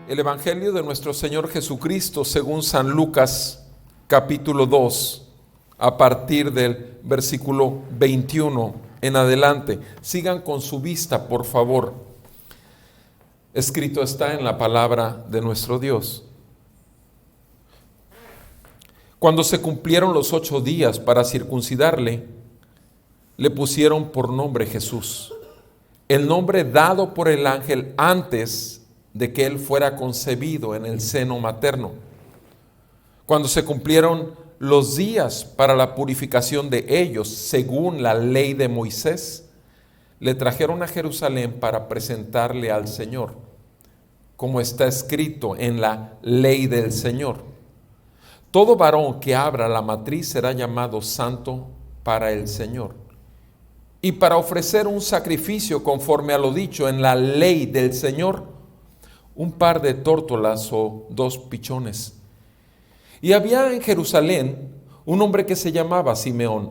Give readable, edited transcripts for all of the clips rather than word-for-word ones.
El Evangelio de nuestro Señor Jesucristo según San Lucas, capítulo 2, a partir del versículo 21 en adelante. Sigan con su vista, por favor. Escrito está en la palabra de nuestro Dios. Cuando se cumplieron los 8 días para circuncidarle, le pusieron por nombre Jesús, el nombre dado por el ángel antes de que él fuera concebido en el seno materno. Cuando se cumplieron los días para la purificación de ellos, según la ley de Moisés, le trajeron a Jerusalén para presentarle al Señor, como está escrito en la ley del Señor. Todo varón que abra la matriz será llamado santo para el Señor. Y para ofrecer un sacrificio conforme a lo dicho en la ley del Señor, un par de tórtolas o 2 pichones. Y había en Jerusalén un hombre que se llamaba Simeón,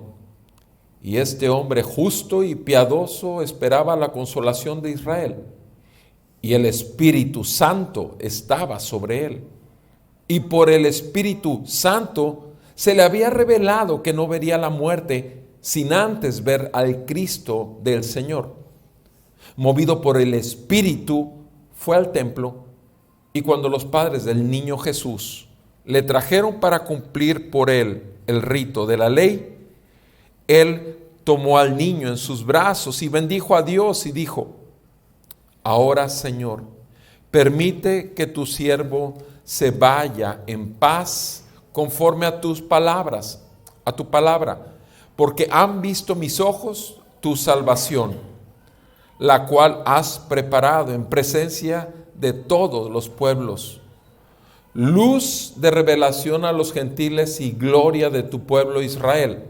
y este hombre justo y piadoso esperaba la consolación de Israel, y el Espíritu Santo estaba sobre él, y por el Espíritu Santo se le había revelado que no vería la muerte sin antes ver al Cristo del Señor. Movido por el Espíritu, fue al templo, y cuando los padres del niño Jesús le trajeron para cumplir por él el rito de la ley, él tomó al niño en sus brazos y bendijo a Dios y dijo: Ahora, Señor, permite que tu siervo se vaya en paz conforme a tus palabras, a tu palabra, porque han visto mis ojos tu salvación, la cual has preparado en presencia de todos los pueblos, luz de revelación a los gentiles y gloria de tu pueblo Israel.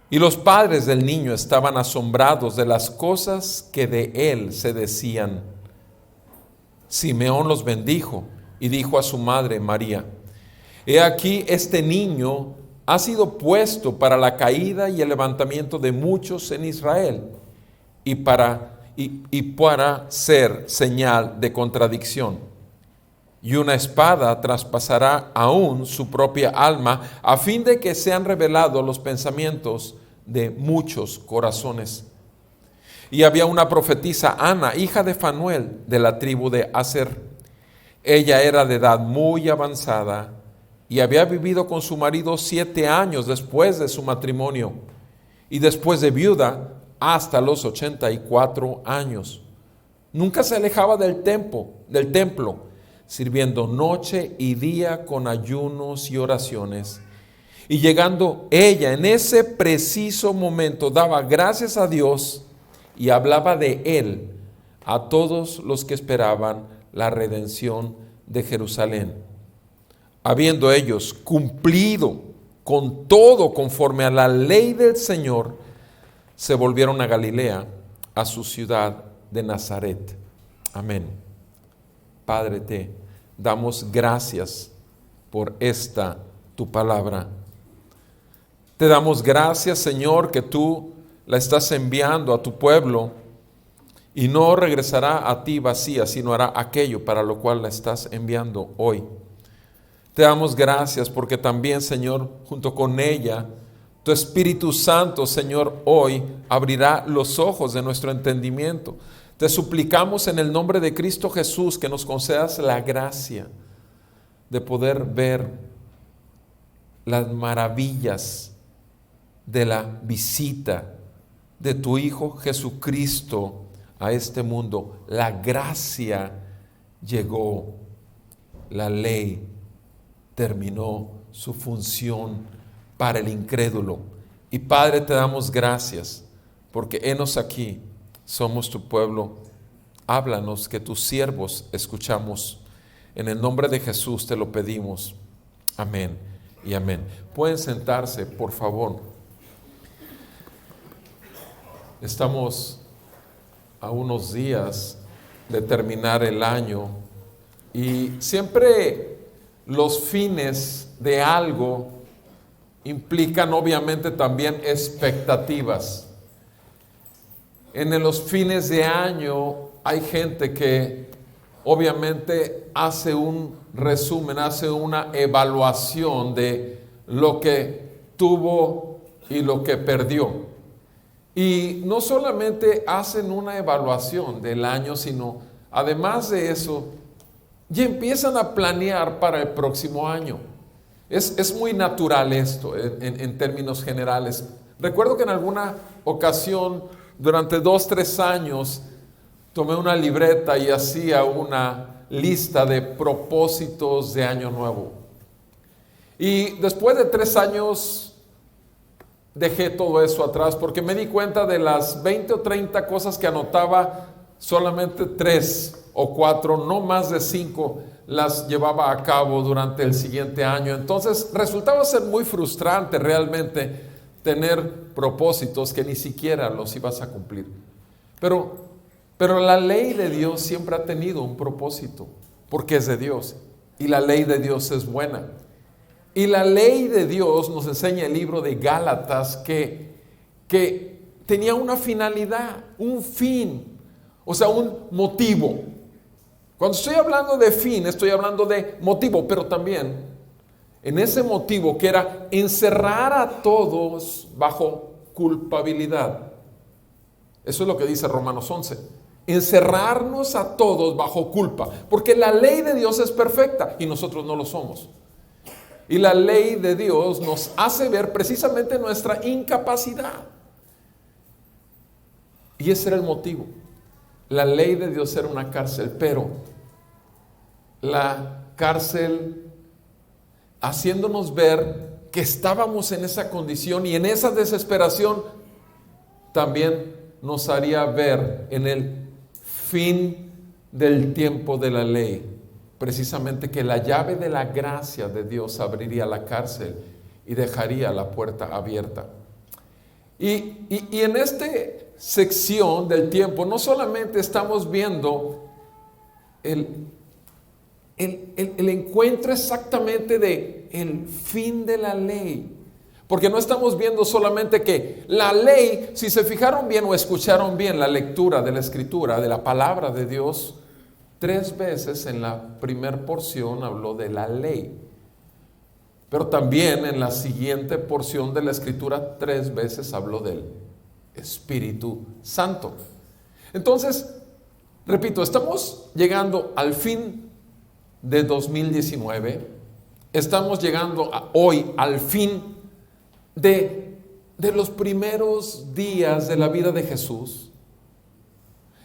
Y los padres del niño estaban asombrados de las cosas que de él se decían. Simeón los bendijo y dijo a su madre María: He aquí, este niño ha sido puesto para la caída y el levantamiento de muchos en Israel, y para ser señal de contradicción. Y una espada traspasará aún su propia alma, a fin de que sean revelados los pensamientos de muchos corazones. Y había una profetisa, Ana, hija de Fanuel, de la tribu de Aser. Ella era de edad muy avanzada y había vivido con su marido 7 años después de su matrimonio, y después de viuda hasta los 84 años. Nunca se alejaba del templo, sirviendo noche y día con ayunos y oraciones. Y llegando ella en ese preciso momento, daba gracias a Dios y hablaba de él a todos los que esperaban la redención de Jerusalén. Habiendo ellos cumplido con todo conforme a la ley del Señor, se volvieron a Galilea, a su ciudad de Nazaret. Amén. Padre, te damos gracias por esta tu palabra. Te damos gracias, Señor, que tú la estás enviando a tu pueblo y no regresará a ti vacía, sino hará aquello para lo cual la estás enviando hoy. Te damos gracias porque también, Señor, junto con ella, tu Espíritu Santo, Señor, hoy abrirá los ojos de nuestro entendimiento. Te suplicamos en el nombre de Cristo Jesús que nos concedas la gracia de poder ver las maravillas de la visita de tu Hijo Jesucristo a este mundo. La gracia llegó, la ley terminó su función para el incrédulo. Y Padre, te damos gracias porque henos aquí, somos tu pueblo. Háblanos, que tus siervos escuchamos. En el nombre de Jesús te lo pedimos. Amén y amén. Pueden sentarse, por favor. Estamos a unos días de terminar el año, y siempre los fines de algo implican obviamente también expectativas. En los fines de año hay gente que obviamente hace un resumen, hace una evaluación de lo que tuvo y lo que perdió. Y no solamente hacen una evaluación del año, sino además de eso, ya empiezan a planear para el próximo año. Es muy natural esto en términos generales. Recuerdo que en alguna ocasión, durante 2-3 años, tomé una libreta y hacía una lista de propósitos de año nuevo. Y después de 3 años dejé todo eso atrás porque me di cuenta de las 20 o 30 cosas que anotaba, solamente 3 o 4, no más de 5 las llevaba a cabo durante el siguiente año. Entonces resultaba ser muy frustrante realmente tener propósitos que ni siquiera los ibas a cumplir. Pero la ley de Dios siempre ha tenido un propósito, porque es de Dios, y la ley de Dios es buena. Y la ley de Dios, nos enseña el libro de Gálatas, que tenía una finalidad, un fin, o sea, un motivo. Cuando estoy hablando de fin, estoy hablando de motivo, pero también en ese motivo que era encerrar a todos bajo culpabilidad. Eso es lo que dice Romanos 11. Encerrarnos a todos bajo culpa, porque la ley de Dios es perfecta y nosotros no lo somos. Y la ley de Dios nos hace ver precisamente nuestra incapacidad. Y ese era el motivo. La ley de Dios era una cárcel, pero la cárcel haciéndonos ver que estábamos en esa condición y en esa desesperación, también nos haría ver en el fin del tiempo de la ley, precisamente que la llave de la gracia de Dios abriría la cárcel y dejaría la puerta abierta. Y en esta sección del tiempo no solamente estamos viendo el encuentro exactamente de el fin de la ley, porque no estamos viendo solamente que la ley, si se fijaron bien o escucharon bien la lectura de la escritura, de la palabra de Dios, 3 veces en la primera porción habló de la ley, pero también en la siguiente porción de la escritura 3 veces habló del Espíritu Santo. Entonces, repito, estamos llegando al fin de 2019, estamos llegando hoy al fin de los primeros días de la vida de Jesús.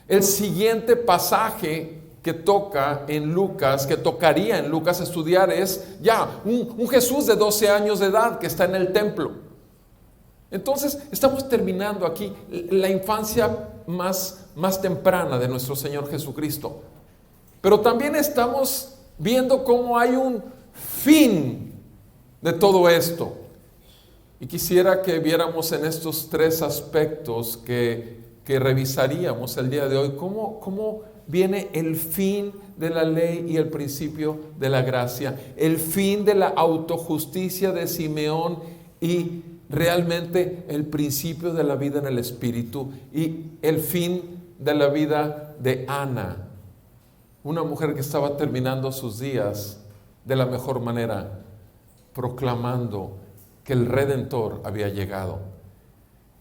El siguiente pasaje que toca en Lucas, que tocaría en Lucas estudiar, es ya un Jesús de 12 años de edad que está en el templo. Entonces estamos terminando aquí la infancia más temprana de nuestro Señor Jesucristo, pero también estamos viendo cómo hay un fin de todo esto. Y quisiera que viéramos en estos 3 aspectos que revisaríamos el día de hoy, cómo viene el fin de la ley y el principio de la gracia, el fin de la autojusticia de Simeón y realmente el principio de la vida en el Espíritu y el fin de la vida de Ana, una mujer que estaba terminando sus días de la mejor manera, proclamando que el Redentor había llegado.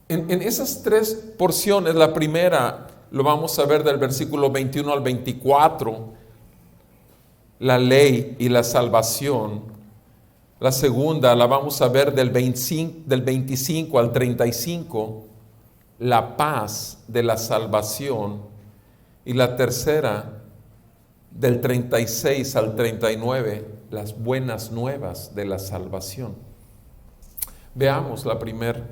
En esas 3 porciones, la primera lo vamos a ver del versículo 21 al 24, la ley y la salvación. La segunda la vamos a ver del 25 al 35, la paz de la salvación. Y la tercera, del 36 al 39, las buenas nuevas de la salvación. Veamos la primera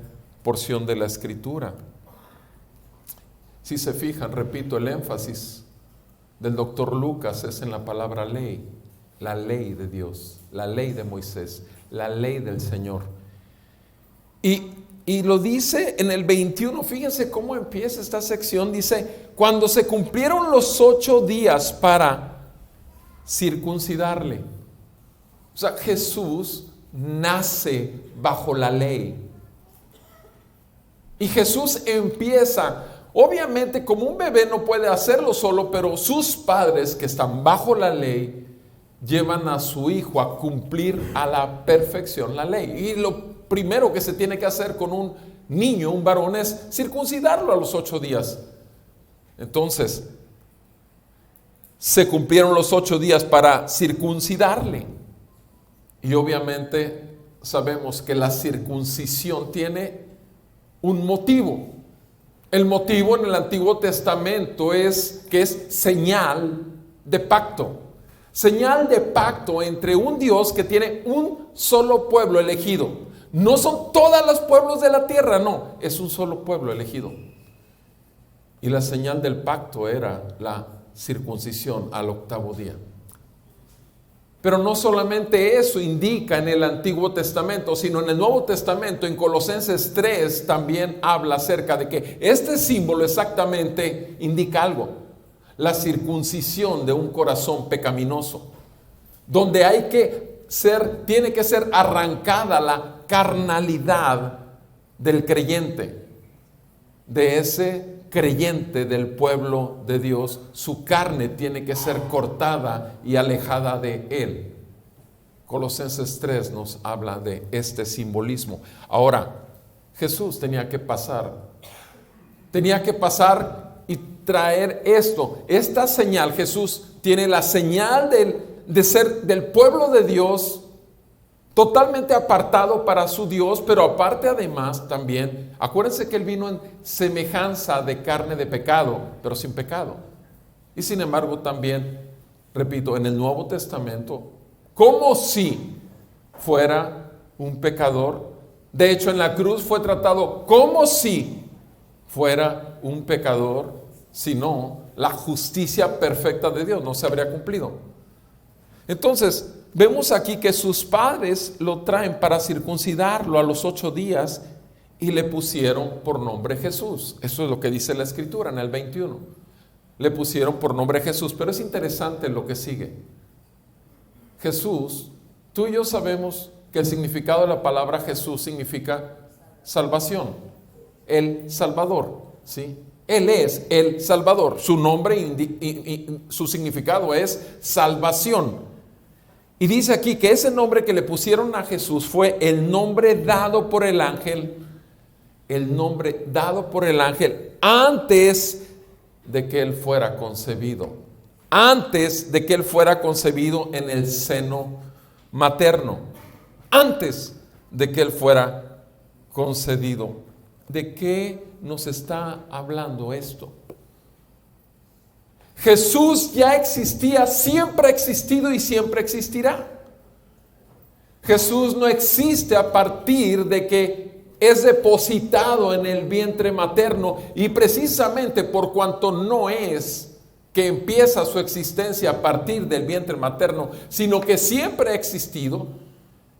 porción de la escritura. Si se fijan, repito, el énfasis del doctor Lucas es en la palabra ley, la ley de Dios, la ley de Moisés, la ley del Señor. Y Y lo dice en el 21, fíjense cómo empieza esta sección, dice, cuando se cumplieron los 8 días para circuncidarle. O sea, Jesús nace bajo la ley. Y Jesús empieza, obviamente como un bebé no puede hacerlo solo, pero sus padres que están bajo la ley, llevan a su hijo a cumplir a la perfección la ley. Y lo primero que se tiene que hacer con un niño, un varón, es circuncidarlo a los 8 días. Entonces, se cumplieron los 8 días para circuncidarle. Y obviamente sabemos que la circuncisión tiene un motivo. El motivo en el Antiguo Testamento es que es señal de pacto. Señal de pacto entre un Dios que tiene un solo pueblo elegido. No son todos los pueblos de la tierra, no, es un solo pueblo elegido. Y la señal del pacto era la circuncisión al 8º día. Pero no solamente eso indica en el Antiguo Testamento, sino en el Nuevo Testamento, en Colosenses 3, también habla acerca de que este símbolo exactamente indica algo. La circuncisión de un corazón pecaminoso, donde tiene que ser arrancada la carnalidad del creyente, de ese creyente del pueblo de Dios. Su carne tiene que ser cortada y alejada de él. Colosenses 3 nos habla de este simbolismo. Ahora, Jesús tenía que pasar y traer esta señal. Jesús tiene la señal de ser del pueblo de Dios, totalmente apartado para su Dios, pero aparte además también, acuérdense que Él vino en semejanza de carne de pecado, pero sin pecado. Y sin embargo también, repito, en el Nuevo Testamento, como si fuera un pecador. De hecho, en la cruz fue tratado como si fuera un pecador, si no, la justicia perfecta de Dios no se habría cumplido. Entonces, vemos aquí que sus padres lo traen para circuncidarlo a los 8 días y le pusieron por nombre Jesús. Eso es lo que dice la Escritura en el 21. Le pusieron por nombre Jesús, pero es interesante lo que sigue. Jesús, tú y yo sabemos que el significado de la palabra Jesús significa salvación, el Salvador, ¿sí? Él es el Salvador. Su nombre su significado es salvación. Y dice aquí que ese nombre que le pusieron a Jesús fue el nombre dado por el ángel, antes de que él fuera concebido. Antes de que él fuera concebido en el seno materno. Antes de que él fuera concebido. ¿De qué nos está hablando esto? Jesús ya existía, siempre ha existido y siempre existirá. Jesús no existe a partir de que es depositado en el vientre materno, y precisamente por cuanto no es que empieza su existencia a partir del vientre materno, sino que siempre ha existido,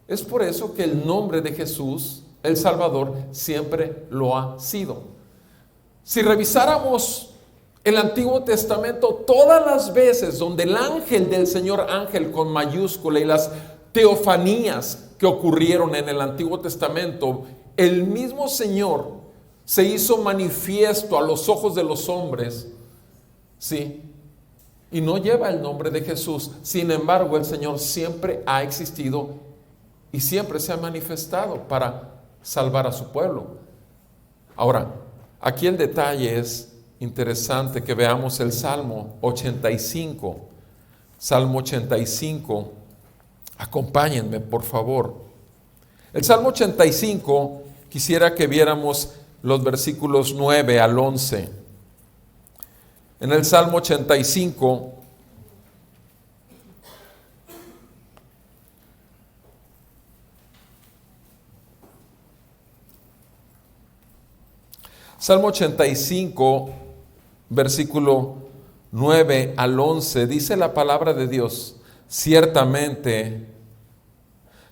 es por eso que el nombre de Jesús, el Salvador, siempre lo ha sido. Si revisáramos el Antiguo Testamento, todas las veces donde el ángel del Señor, ángel con mayúscula, y las teofanías que ocurrieron en el Antiguo Testamento, el mismo Señor se hizo manifiesto a los ojos de los hombres, ¿sí? Y no lleva el nombre de Jesús. Sin embargo, el Señor siempre ha existido y siempre se ha manifestado para salvar a su pueblo. Ahora, aquí el detalle es interesante, que veamos el Salmo 85. Salmo 85, acompáñenme por favor. El Salmo 85, quisiera que viéramos los versículos 9 al 11. En el Salmo 85, Salmo 85, versículo 9 al 11, dice la palabra de Dios: ciertamente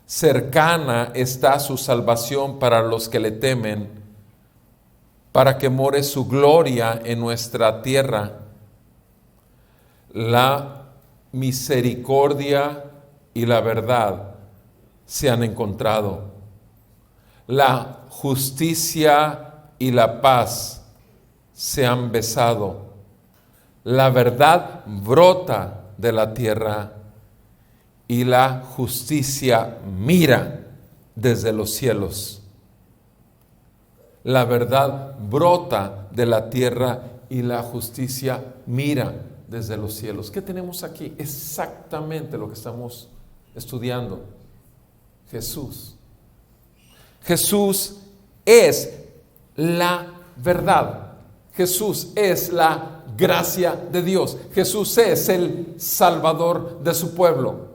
cercana está su salvación para los que le temen, para que more su gloria en nuestra tierra. La misericordia y la verdad se han encontrado. La justicia y la paz se han besado. La verdad brota de la tierra y la justicia mira desde los cielos. La verdad brota de la tierra y la justicia mira desde los cielos. ¿Qué tenemos aquí? Exactamente lo que estamos estudiando. Jesús. Jesús es la verdad. Jesús es la gracia de Dios. Jesús es el Salvador de su pueblo.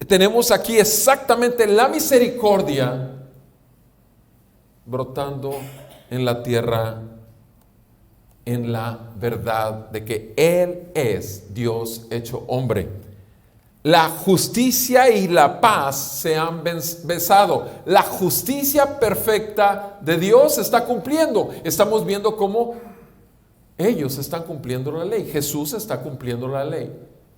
Tenemos aquí exactamente la misericordia brotando en la tierra, en la verdad de que Él es Dios hecho hombre. La justicia y la paz se han besado. La justicia perfecta de Dios se está cumpliendo. Estamos viendo cómo ellos están cumpliendo la ley. Jesús está cumpliendo la ley.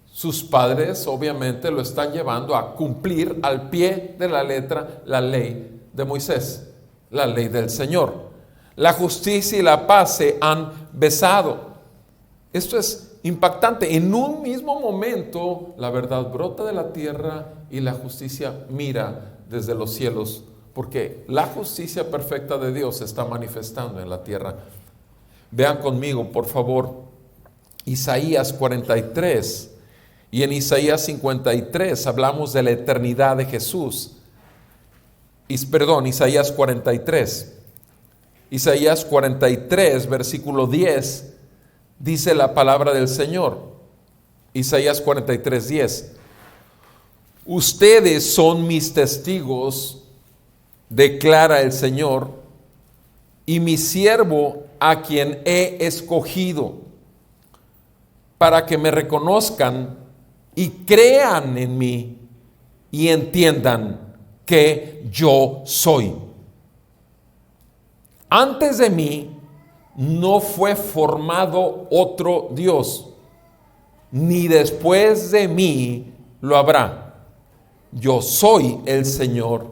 Sus padres obviamente lo están llevando a cumplir al pie de la letra la ley de Moisés, la ley del Señor. La justicia y la paz se han besado. Esto es impactante. En un mismo momento la verdad brota de la tierra y la justicia mira desde los cielos, porque la justicia perfecta de Dios se está manifestando en la tierra. Vean conmigo, por favor, Isaías 43. Y en Isaías 53 hablamos de la eternidad de Jesús. Isaías 43. Isaías 43, versículo 10, dice la palabra del Señor. Isaías 43, 10. Ustedes son mis testigos, declara el Señor, y mi siervo a quien he escogido, para que me reconozcan y crean en mí y entiendan que yo soy. Antes de mí no fue formado otro Dios, ni después de mí lo habrá. Yo soy el Señor,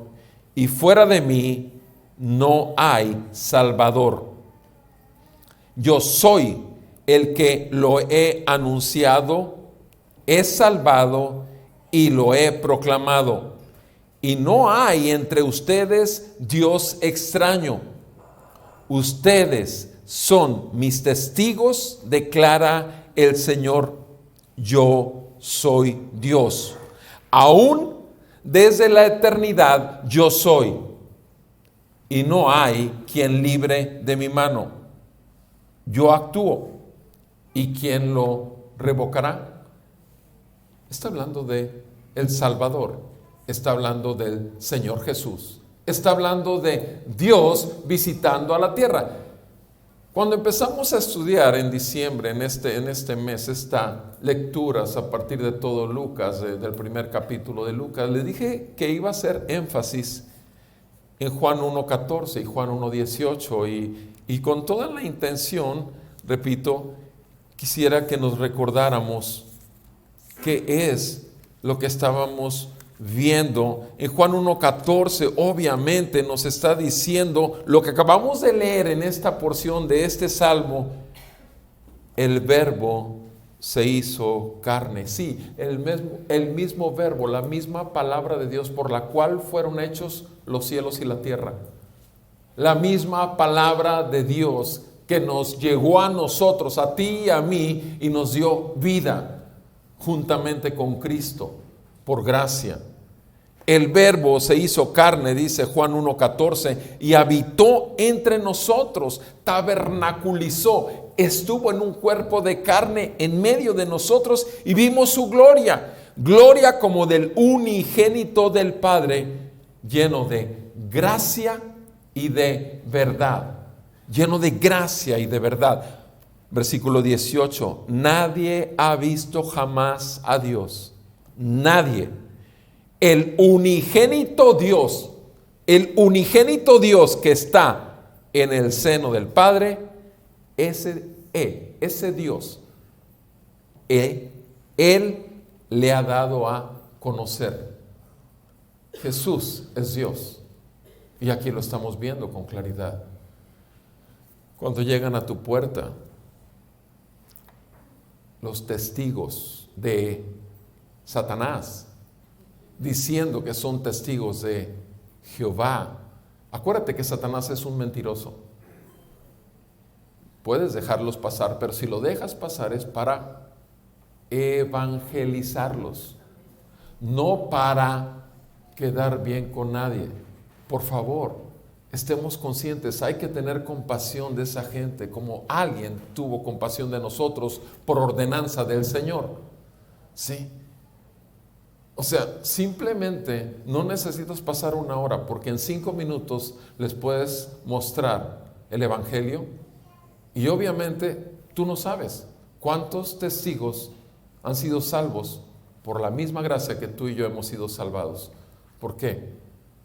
y fuera de mí no hay Salvador. Yo soy el que lo he anunciado, he salvado y lo he proclamado. Y no hay entre ustedes Dios extraño. Ustedes son mis testigos, declara el Señor. Yo soy Dios. Aún desde la eternidad yo soy. Y no hay quien libre de mi mano. Yo actúo. ¿Y quién lo revocará? Está hablando de el Salvador. Está hablando del Señor Jesús. Está hablando de Dios visitando a la tierra. Cuando empezamos a estudiar en diciembre, en este mes, estas lecturas a partir de todo Lucas, del primer capítulo de Lucas, le dije que iba a hacer énfasis en Juan 1:14 y Juan 1:18, y con toda la intención, repito, quisiera que nos recordáramos qué es lo que estábamos viendo. En Juan 1:14 obviamente nos está diciendo lo que acabamos de leer en esta porción de este salmo: el verbo se hizo carne. Sí, el mismo verbo, la misma palabra de Dios por la cual fueron hechos los cielos y la tierra. La misma palabra de Dios que nos llegó a nosotros, a ti y a mí, y nos dio vida juntamente con Cristo por gracia. El verbo se hizo carne, dice Juan 1:14, y habitó entre nosotros, tabernaculizó, estuvo en un cuerpo de carne en medio de nosotros y vimos su gloria, gloria como del unigénito del Padre, lleno de gracia y de verdad, lleno de gracia y de verdad. Versículo 18, nadie ha visto jamás a Dios, nadie. el unigénito Dios que está en el seno del Padre, ese Dios, Él le ha dado a conocer. Jesús es Dios. Y aquí lo estamos viendo con claridad. Cuando llegan a tu puerta los testigos de Satanás, diciendo que son testigos de Jehová, acuérdate que Satanás es un mentiroso. Puedes dejarlos pasar, pero si lo dejas pasar es para evangelizarlos, no para quedar bien con nadie. Por favor, estemos conscientes, hay que tener compasión de esa gente, como alguien tuvo compasión de nosotros por ordenanza del Señor. Sí. O sea, simplemente no necesitas pasar una hora, porque en 5 minutos les puedes mostrar el Evangelio. Y obviamente tú no sabes cuántos testigos han sido salvos por la misma gracia que tú y yo hemos sido salvados. ¿Por qué?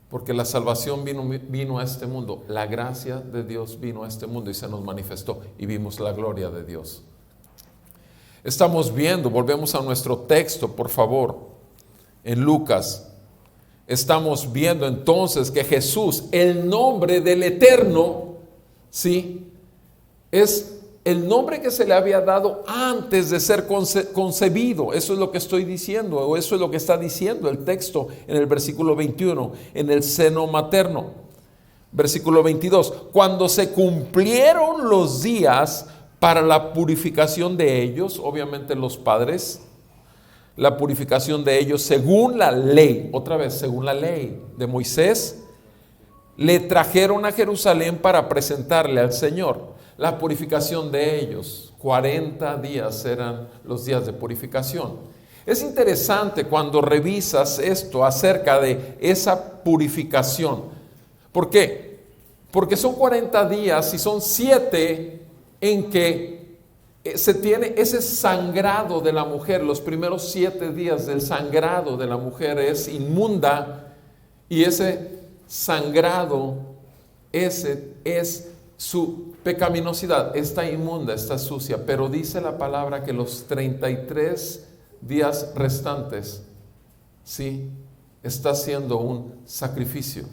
Porque la salvación vino a este mundo, la gracia de Dios vino a este mundo y se nos manifestó y vimos la gloria de Dios. Estamos viendo, volvemos a nuestro texto, por favor, en Lucas. Estamos viendo entonces que Jesús, el nombre del Eterno, ¿sí?, es el nombre que se le había dado antes de ser concebido. Eso es lo que estoy diciendo, o eso es lo que está diciendo el texto en el versículo 21, en el seno materno. Versículo 22, cuando se cumplieron los días para la purificación de ellos, obviamente los padres, la purificación de ellos según la ley, otra vez, según la ley de Moisés, le trajeron a Jerusalén para presentarle al Señor. La purificación de ellos, 40 días eran los días de purificación. Es interesante cuando revisas esto acerca de esa purificación. ¿Por qué? Porque son 40 días y son 7 en que se tiene ese sangrado de la mujer. Los primeros 7 días del sangrado de la mujer es inmunda, y ese sangrado, ese es su pecaminosidad, está inmunda, está sucia. Pero dice la palabra que los 33 días restantes, sí, está haciendo un sacrificio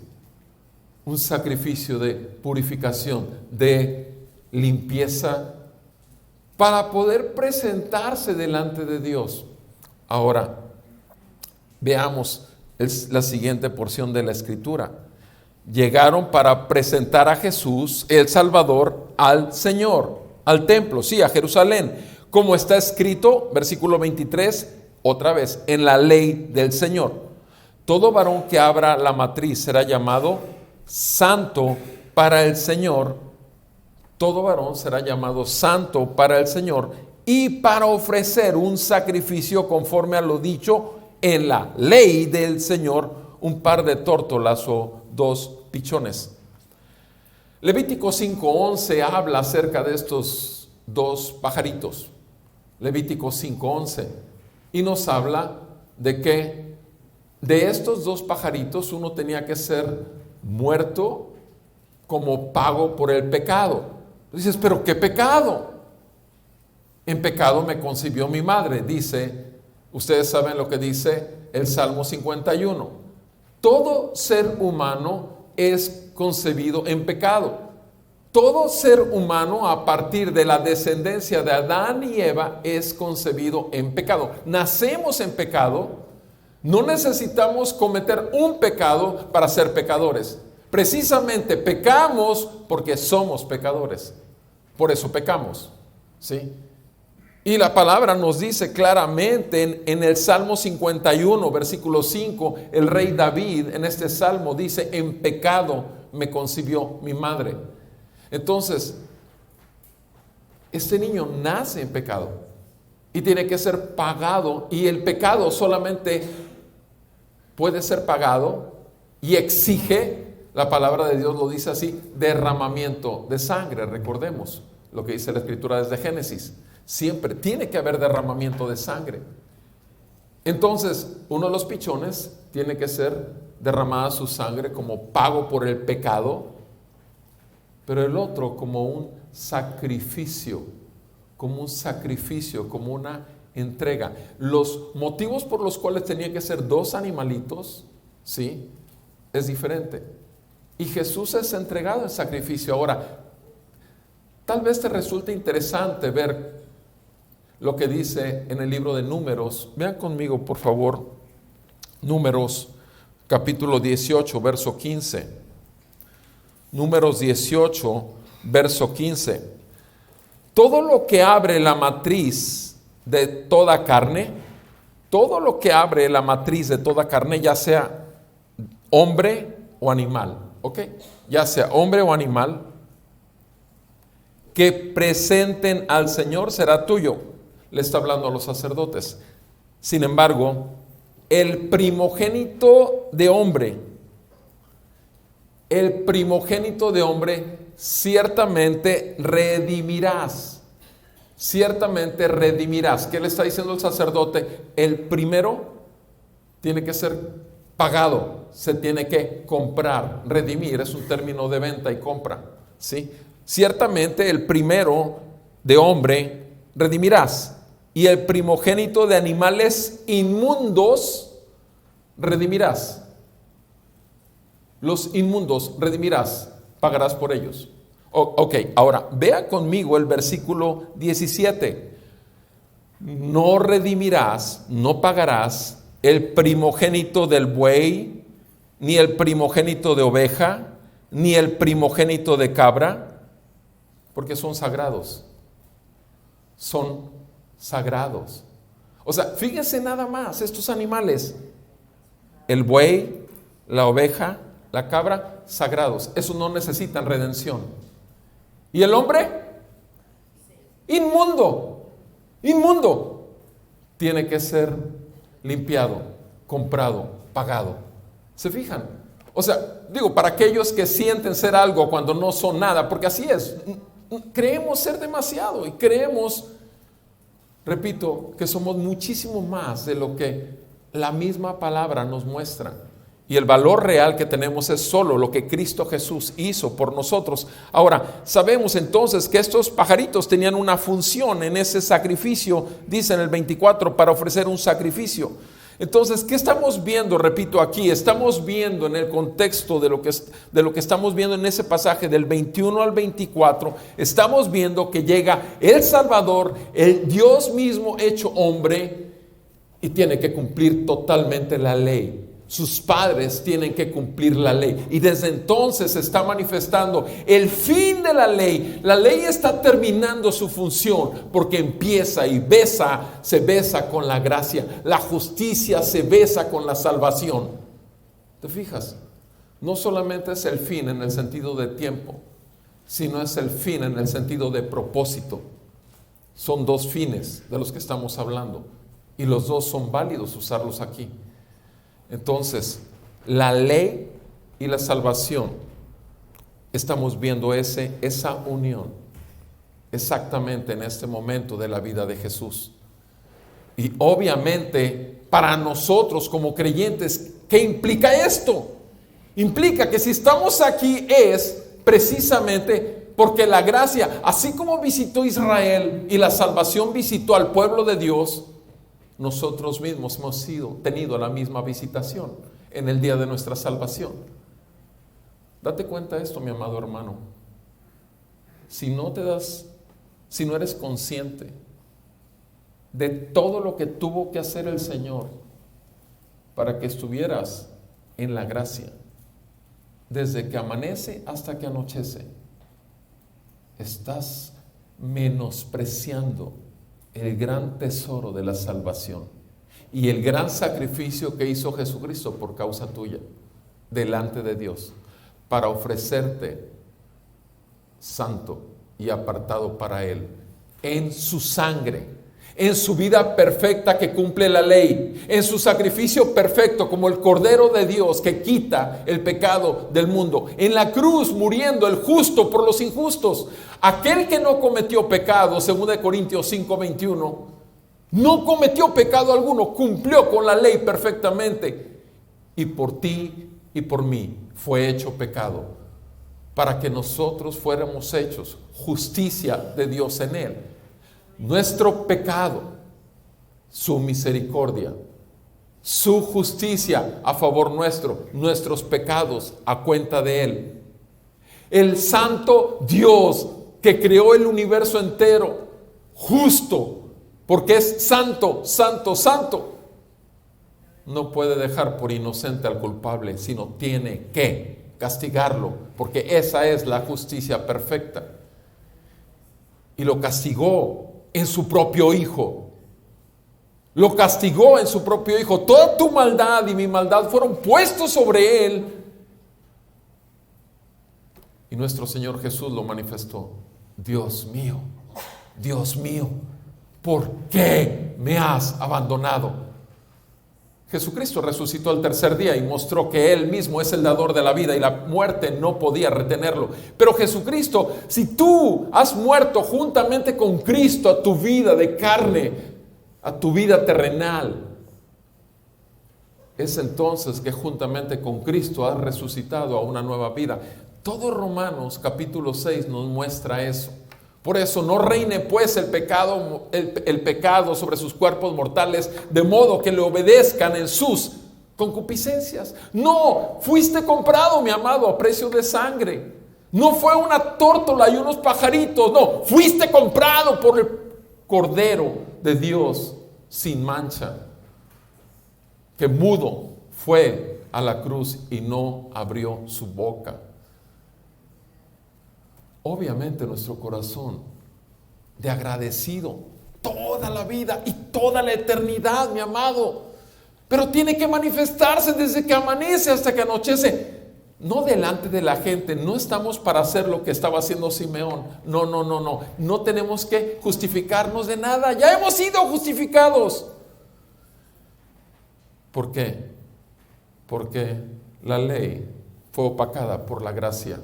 de purificación, de limpieza, para poder presentarse delante de Dios. Ahora, veamos la siguiente porción de la Escritura. Llegaron para presentar a Jesús, el Salvador, al Señor, al templo, sí, a Jerusalén, como está escrito, versículo 23, otra vez, en la ley del Señor. Todo varón que abra la matriz será llamado santo para el Señor. Todo varón será llamado santo para el Señor, y para ofrecer un sacrificio conforme a lo dicho en la ley del Señor, un par de tórtolas o 2 pichones. Levítico 5:11 habla acerca de estos 2 pajaritos. Levítico 5:11. Y nos habla de que de estos 2 pajaritos uno tenía que ser muerto como pago por el pecado. Dices, ¿pero qué pecado? En pecado me concibió mi madre, dice. Ustedes saben lo que dice el Salmo 51. Todo ser humano es concebido en pecado. Todo ser humano, a partir de la descendencia de Adán y Eva, es concebido en pecado. Nacemos en pecado. No necesitamos cometer un pecado para ser pecadores. Precisamente pecamos porque somos pecadores. Por eso pecamos, ¿sí? Y la palabra nos dice claramente en el Salmo 51, versículo 5, el rey David en este salmo dice, en pecado me concibió mi madre. Entonces, este niño nace en pecado y tiene que ser pagado, y el pecado solamente puede ser pagado y exige, la palabra de Dios lo dice así, derramamiento de sangre. Recordemos lo que dice la Escritura desde Génesis. Siempre tiene que haber derramamiento de sangre. Entonces, uno de los pichones tiene que ser derramada su sangre como pago por el pecado, pero el otro como un sacrificio, como una entrega. Los motivos por los cuales tenía que ser dos animalitos, ¿sí?, es diferente. Y Jesús es entregado en sacrificio. Ahora, tal vez te resulte interesante ver lo que dice en el libro de Números. Vean conmigo, por favor, Números capítulo 18, verso 15. Números 18, verso 15. Todo lo que abre la matriz de toda carne, todo lo que abre la matriz de toda carne, ya sea hombre o animal, ¿ok? Ya sea hombre o animal, que presenten al Señor será tuyo. Le está hablando a los sacerdotes. Sin embargo, el primogénito de hombre, ciertamente redimirás. Ciertamente redimirás. ¿Qué le está diciendo el sacerdote? El primero tiene que ser pagado, se tiene que comprar. Redimir es un término de venta y compra, ¿sí? Ciertamente el primero de hombre redimirás, y el primogénito de animales inmundos redimirás. Los inmundos redimirás, pagarás por ellos. Ok, ahora vea conmigo el versículo 17. No redimirás, no pagarás el primogénito del buey, ni el primogénito de oveja, ni el primogénito de cabra, porque son sagrados. Son sagrados. O sea, fíjense nada más, estos animales, el buey, la oveja, la cabra, sagrados. Esos no necesitan redención. ¿Y el hombre? Inmundo. Inmundo. Tiene que ser limpiado, comprado, pagado. ¿Se fijan? O sea, digo, para aquellos que sienten ser algo cuando no son nada, porque así es, creemos ser demasiado y creemos, repito, que somos muchísimo más de lo que la misma palabra nos muestra. Y el valor real que tenemos es solo lo que Cristo Jesús hizo por nosotros. Ahora, sabemos entonces que estos pajaritos tenían una función en ese sacrificio, dice en el 24, para ofrecer un sacrificio. Entonces, ¿qué estamos viendo? Repito aquí, estamos viendo en el contexto de lo que estamos viendo en ese pasaje del 21 al 24, estamos viendo que llega el Salvador, el Dios mismo hecho hombre, y tiene que cumplir totalmente la ley. Sus padres tienen que cumplir la ley. Y desde entonces se está manifestando el fin de la ley. La ley está terminando su función porque empieza y se besa con la gracia. La justicia se besa con la salvación. ¿Te fijas? No solamente es el fin en el sentido de tiempo, sino es el fin en el sentido de propósito. Son dos fines de los que estamos hablando. Y los dos son válidos usarlos aquí. Entonces, la ley y la salvación, estamos viendo esa unión exactamente en este momento de la vida de Jesús. Y obviamente, para nosotros como creyentes, ¿qué implica esto? Implica que si estamos aquí es precisamente porque la gracia, así como visitó Israel y la salvación visitó al pueblo de Dios, nosotros mismos hemos tenido la misma visitación en el día de nuestra salvación. Date cuenta de esto, mi amado hermano. Si no eres consciente de todo lo que tuvo que hacer el Señor para que estuvieras en la gracia, desde que amanece hasta que anochece, estás menospreciando el gran tesoro de la salvación y el gran sacrificio que hizo Jesucristo por causa tuya delante de Dios para ofrecerte santo y apartado para Él en su sangre, en su vida perfecta que cumple la ley, en su sacrificio perfecto como el Cordero de Dios que quita el pecado del mundo, en la cruz muriendo el justo por los injustos, aquel que no cometió pecado, 2 Corintios 5:21, No cometió pecado alguno, cumplió con la ley perfectamente. Y por ti y por mí fue hecho pecado, para que nosotros fuéramos hechos justicia de Dios en él. Nuestro pecado, su misericordia, su justicia a favor nuestro, nuestros pecados a cuenta de él. El santo Dios que creó el universo entero, justo, porque es santo, santo, santo, no puede dejar por inocente al culpable, sino tiene que castigarlo, porque esa es la justicia perfecta. Y lo castigó en su propio Hijo. Lo castigó en su propio Hijo. Toda tu maldad y mi maldad fueron puestos sobre él. Y nuestro Señor Jesús lo manifestó. Dios mío, ¿por qué me has abandonado? Jesucristo resucitó al tercer día y mostró que Él mismo es el dador de la vida y la muerte no podía retenerlo. Pero Jesucristo, si tú has muerto juntamente con Cristo a tu vida de carne, a tu vida terrenal, es entonces que juntamente con Cristo has resucitado a una nueva vida. Todo Romanos capítulo 6 nos muestra eso. Por eso no reine pues el pecado sobre sus cuerpos mortales, de modo que le obedezcan en sus concupiscencias. No, fuiste comprado, mi amado, a precio de sangre. No fue una tórtola y unos pajaritos, no, fuiste comprado por el Cordero de Dios sin mancha, que mudo fue a la cruz y no abrió su boca. Obviamente nuestro corazón de agradecido toda la vida y toda la eternidad, mi amado, pero tiene que manifestarse desde que amanece hasta que anochece, no delante de la gente. No estamos para hacer lo que estaba haciendo Simeón, no tenemos que justificarnos de nada, ya hemos sido justificados. ¿Por qué? Porque la ley fue opacada por la gracia.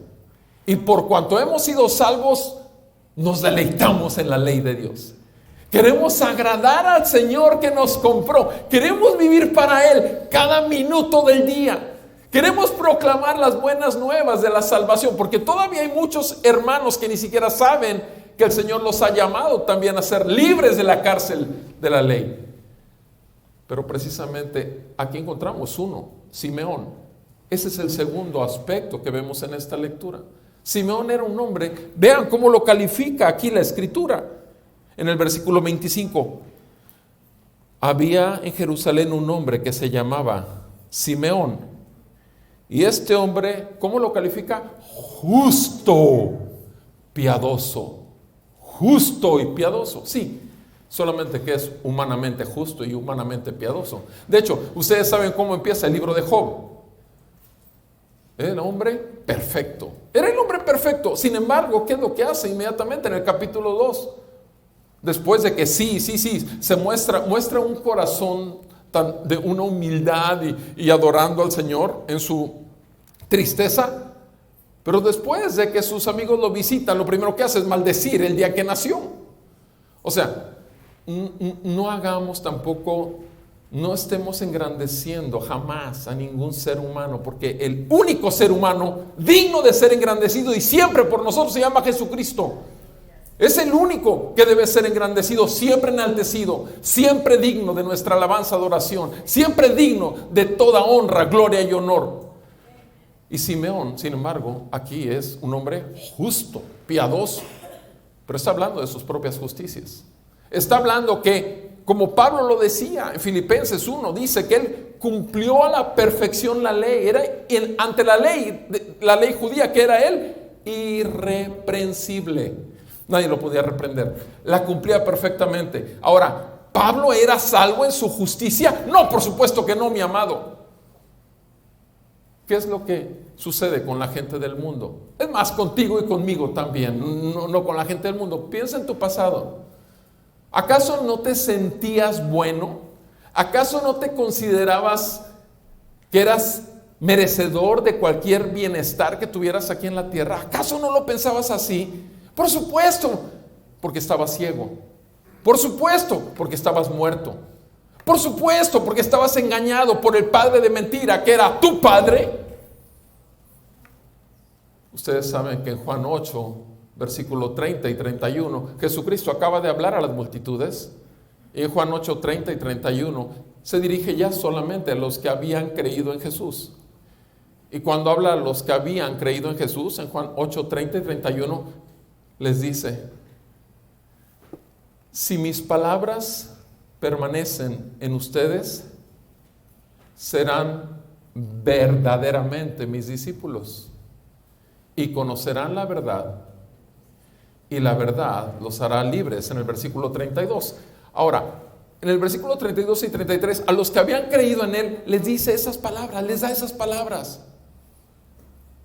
Y por cuanto hemos sido salvos, nos deleitamos en la ley de Dios. Queremos agradar al Señor que nos compró. Queremos vivir para Él cada minuto del día. Queremos proclamar las buenas nuevas de la salvación, porque todavía hay muchos hermanos que ni siquiera saben que el Señor los ha llamado también a ser libres de la cárcel de la ley. Pero precisamente aquí encontramos uno, Simeón. Ese es el segundo aspecto que vemos en esta lectura. Simeón era un hombre, vean cómo lo califica aquí la Escritura. En el versículo 25, había en Jerusalén un hombre que se llamaba Simeón. Y este hombre, ¿cómo lo califica? Justo, piadoso. Justo y piadoso, sí. Solamente que es humanamente justo y humanamente piadoso. De hecho, ustedes saben cómo empieza el libro de Job. Era el hombre perfecto. Era el hombre perfecto. Sin embargo, ¿qué es lo que hace inmediatamente en el capítulo 2? Después de que se muestra un corazón de una humildad y adorando al Señor en su tristeza. Pero después de que sus amigos lo visitan, lo primero que hace es maldecir el día que nació. O sea, no hagamos tampoco, no estemos engrandeciendo jamás a ningún ser humano, porque el único ser humano digno de ser engrandecido y siempre por nosotros se llama Jesucristo. Es el único que debe ser engrandecido, siempre enaltecido, siempre digno de nuestra alabanza, adoración, siempre digno de toda honra, gloria y honor. Y Simeón, sin embargo, aquí es un hombre justo, piadoso, pero está hablando de sus propias justicias. Está hablando que, como Pablo lo decía en Filipenses 1, dice que él cumplió a la perfección la ley. Era ante la ley judía, que era él, irreprensible. Nadie lo podía reprender. La cumplía perfectamente. Ahora, ¿Pablo era salvo en su justicia? No, por supuesto que no, mi amado. ¿Qué es lo que sucede con la gente del mundo? Es más, contigo y conmigo también, no con la gente del mundo. Piensa en tu pasado. ¿Acaso no te sentías bueno? ¿Acaso no te considerabas que eras merecedor de cualquier bienestar que tuvieras aquí en la tierra? ¿Acaso no lo pensabas así? Por supuesto, porque estabas ciego. Por supuesto, porque estabas muerto. Por supuesto, porque estabas engañado por el padre de mentira, que era tu padre. Ustedes saben que en Juan 8, versículo 30 y 31, Jesucristo acaba de hablar a las multitudes. Y en Juan 8, 30 y 31 se dirige ya solamente a los que habían creído en Jesús. Y cuando habla a los que habían creído en Jesús, en Juan 8, 30 y 31, les dice: si mis palabras permanecen en ustedes, serán verdaderamente mis discípulos y conocerán la verdad, y la verdad los hará libres, en el versículo 32. Ahora, en el versículo 32 y 33, a los que habían creído en Él, les dice esas palabras, les da esas palabras.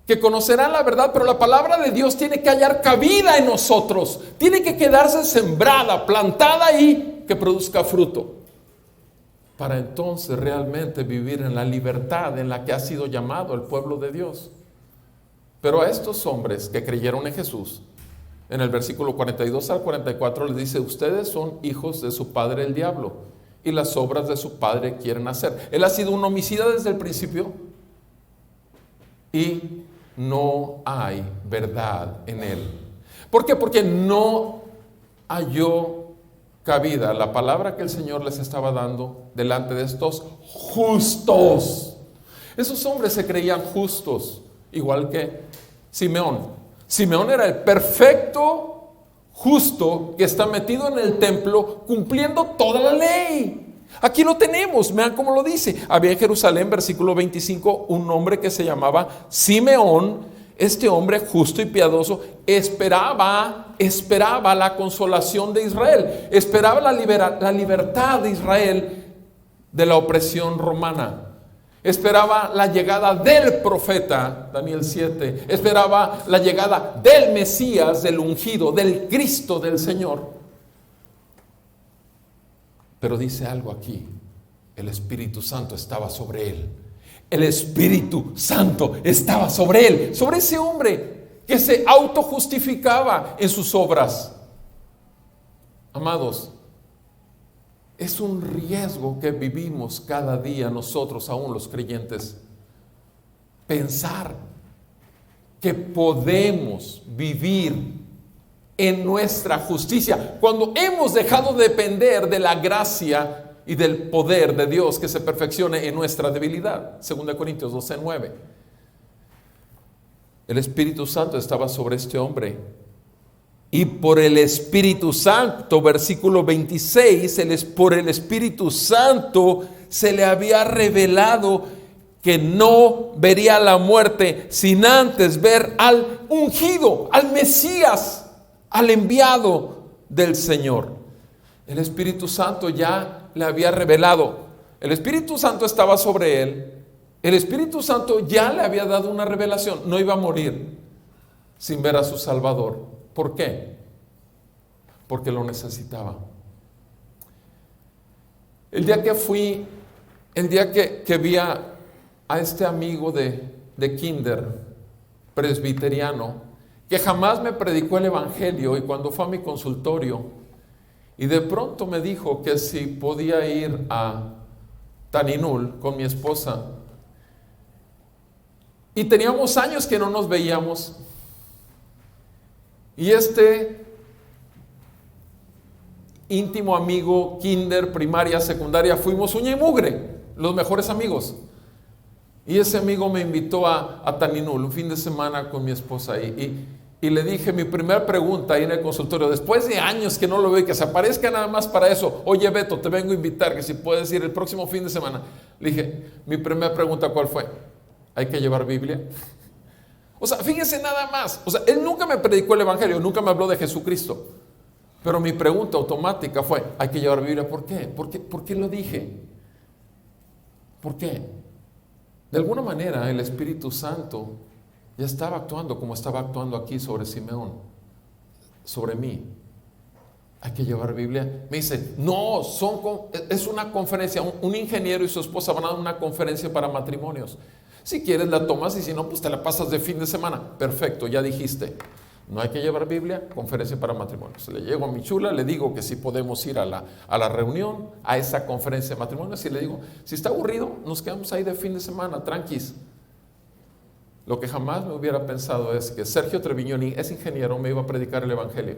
Que conocerán la verdad, pero la palabra de Dios tiene que hallar cabida en nosotros. Tiene que quedarse sembrada, plantada ahí, que produzca fruto. Para entonces realmente vivir en la libertad en la que ha sido llamado el pueblo de Dios. Pero a estos hombres que creyeron en Jesús, en el versículo 42 al 44 les dice: ustedes son hijos de su padre el diablo, y las obras de su padre quieren hacer. Él ha sido un homicida desde el principio, y no hay verdad en él. ¿Por qué? Porque no halló cabida la palabra que el Señor les estaba dando delante de estos justos. Esos hombres se creían justos, igual que Simeón. Simeón era el perfecto justo que está metido en el templo cumpliendo toda la ley. Aquí lo tenemos, vean cómo lo dice. Había en Jerusalén, versículo 25, un hombre que se llamaba Simeón. Este hombre justo y piadoso esperaba la consolación de Israel, esperaba la libertad de Israel de la opresión romana. Esperaba la llegada del profeta, Daniel 7. Esperaba la llegada del Mesías, del ungido, del Cristo del Señor. Pero dice algo aquí: el Espíritu Santo estaba sobre él. El Espíritu Santo estaba sobre él, sobre ese hombre que se autojustificaba en sus obras. Amados, es un riesgo que vivimos cada día nosotros, aún los creyentes, pensar que podemos vivir en nuestra justicia cuando hemos dejado de depender de la gracia y del poder de Dios que se perfeccione en nuestra debilidad. 2 Corintios 12:9. El Espíritu Santo estaba sobre este hombre, y por el Espíritu Santo, versículo 26, por el Espíritu Santo se le había revelado que no vería la muerte sin antes ver al ungido, al Mesías, al enviado del Señor. El Espíritu Santo ya le había revelado. El Espíritu Santo estaba sobre él. El Espíritu Santo ya le había dado una revelación. No iba a morir sin ver a su Salvador. ¿Por qué? Porque lo necesitaba. El día que vi a este amigo de kinder presbiteriano, que jamás me predicó el evangelio, y cuando fue a mi consultorio y de pronto me dijo que si podía ir a Taninul con mi esposa, y teníamos años que no nos veíamos, y este íntimo amigo, kinder, primaria, secundaria, fuimos uña y mugre, los mejores amigos. Y ese amigo me invitó a Taninul un fin de semana con mi esposa, y le dije mi primera pregunta ahí en el consultorio, después de años que no lo veo y que se aparezca nada más para eso: oye, Beto, te vengo a invitar, que si puedes ir el próximo fin de semana. Le dije, mi primera pregunta, ¿cuál fue? ¿Hay que llevar Biblia? O sea, fíjense nada más. O sea, él nunca me predicó el evangelio, nunca me habló de Jesucristo. Pero mi pregunta automática fue: ¿hay que llevar Biblia? ¿Por qué? ¿Por qué lo dije? ¿Por qué? De alguna manera el Espíritu Santo ya estaba actuando como estaba actuando aquí sobre Simeón, sobre mí. ¿Hay que llevar Biblia? Me dice, no, es una conferencia. Un ingeniero y su esposa van a dar una conferencia para matrimonios. Si quieres la tomas, y si no, pues te la pasas de fin de semana. Perfecto, ya dijiste. No hay que llevar Biblia, conferencia para matrimonios. Le llego a mi chula, le digo que si podemos ir a la reunión, a esa conferencia de matrimonios, y le digo, si está aburrido, nos quedamos ahí de fin de semana, tranquis. Lo que jamás me hubiera pensado es que Sergio Treviñoni, es ingeniero, me iba a predicar el evangelio.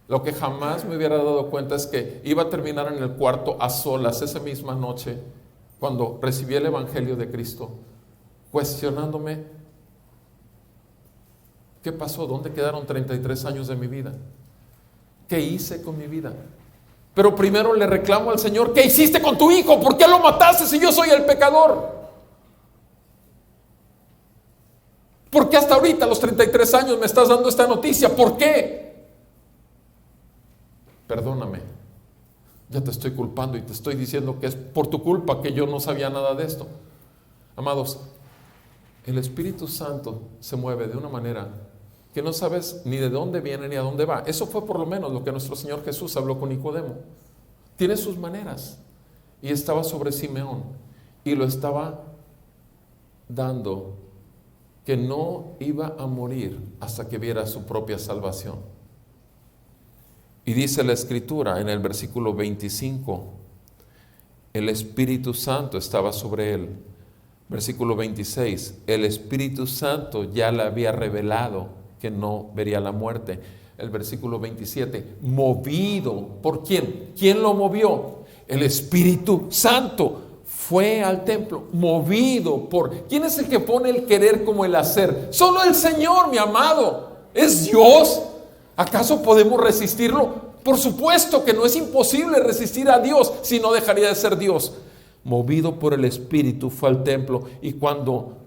Lo que jamás me hubiera dado cuenta es que iba a terminar en el cuarto a solas esa misma noche, cuando recibí el evangelio de Cristo, cuestionándome, ¿qué pasó? ¿Dónde quedaron 33 años de mi vida? ¿Qué hice con mi vida? Pero primero le reclamo al Señor, ¿qué hiciste con tu hijo? ¿Por qué lo mataste si yo soy el pecador? ¿Por qué hasta ahorita, a los 33 años, me estás dando esta noticia? ¿Por qué? Perdóname, ya te estoy culpando y te estoy diciendo que es por tu culpa que yo no sabía nada de esto. Amados, el Espíritu Santo se mueve de una manera que no sabes ni de dónde viene ni a dónde va. Eso fue por lo menos lo que nuestro Señor Jesús habló con Nicodemo. Tiene sus maneras. Y estaba sobre Simeón y lo estaba dando, que no iba a morir hasta que viera su propia salvación. Y dice la Escritura en el versículo 25, el Espíritu Santo estaba sobre él. Versículo 26, el Espíritu Santo ya le había revelado que no vería la muerte. El versículo 27, movido, ¿por quién? ¿Quién lo movió? El Espíritu Santo. Fue al templo, movido por... ¿Quién es el que pone el querer como el hacer? Solo el Señor, mi amado. ¿Es Dios? ¿Acaso podemos resistirlo? Por supuesto que no, es imposible resistir a Dios, si no dejaría de ser Dios. Movido por el Espíritu fue al templo, y cuando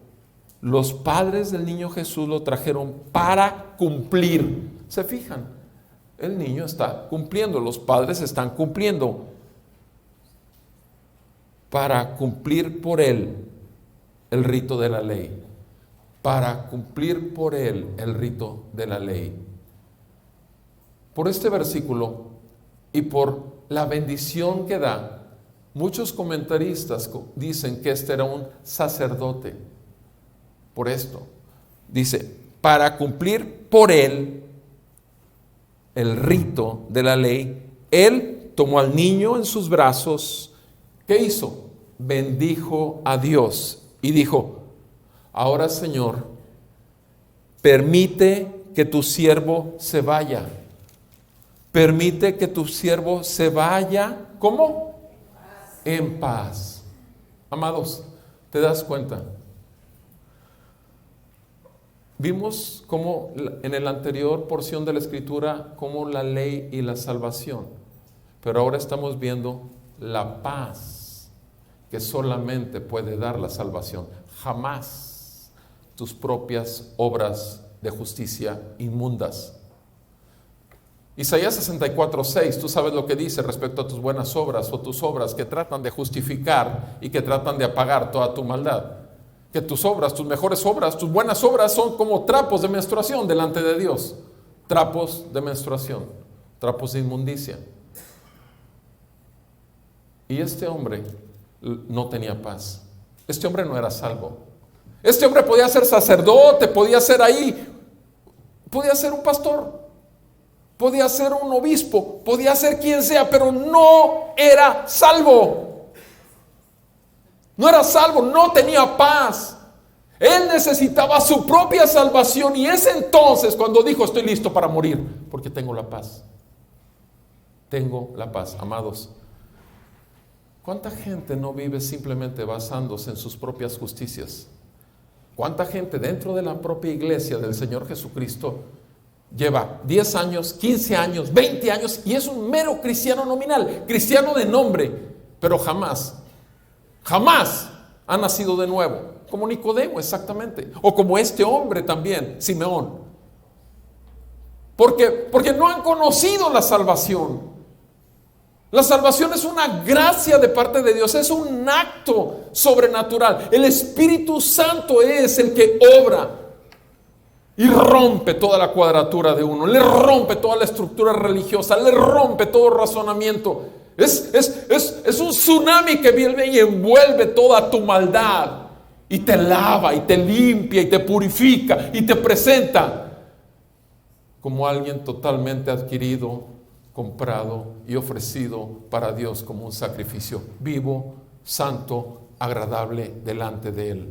los padres del niño Jesús lo trajeron para cumplir, ¿se fijan? El niño está cumpliendo, los padres están cumpliendo, para cumplir por él el rito de la ley, para cumplir por él el rito de la ley. Por este versículo y por la bendición que da, muchos comentaristas dicen que este era un sacerdote. Por esto, dice, para cumplir por él el rito de la ley, él tomó al niño en sus brazos. ¿Qué hizo? Bendijo a Dios y dijo, ahora Señor, permite que tu siervo se vaya. Permite que tu siervo se vaya, ¿cómo? En paz. Amados, ¿te das cuenta? Vimos cómo en la anterior porción de la Escritura, cómo la ley y la salvación, pero ahora estamos viendo la paz que solamente puede dar la salvación. Jamás tus propias obras de justicia inmundas. Isaías 64:6, tú sabes lo que dice respecto a tus buenas obras o tus obras que tratan de justificar y que tratan de apagar toda tu maldad. Que tus obras, tus mejores obras, tus buenas obras son como trapos de menstruación delante de Dios. Trapos de menstruación, trapos de inmundicia. Y este hombre no tenía paz. Este hombre no era salvo. Este hombre podía ser sacerdote, podía ser ahí, podía ser un pastor, podía ser un obispo, podía ser quien sea, pero no era salvo. No era salvo, no tenía paz. Él necesitaba su propia salvación, y es entonces cuando dijo, estoy listo para morir, porque tengo la paz. Tengo la paz. Amados, ¿cuánta gente no vive simplemente basándose en sus propias justicias? ¿Cuánta gente dentro de la propia iglesia del Señor Jesucristo lleva 10 años, 15 años, 20 años y es un mero cristiano nominal, cristiano de nombre, pero jamás ha nacido de nuevo? Como Nicodemo, exactamente, o como este hombre también, Simeón. Porque no han conocido la salvación. La salvación es una gracia de parte de Dios, es un acto sobrenatural. El Espíritu Santo es el que obra y rompe toda la cuadratura de uno, le rompe toda la estructura religiosa, le rompe todo razonamiento. Es un tsunami que viene y envuelve toda tu maldad y te lava y te limpia y te purifica y te presenta como alguien totalmente adquirido, comprado y ofrecido para Dios como un sacrificio vivo, santo, agradable delante de Él.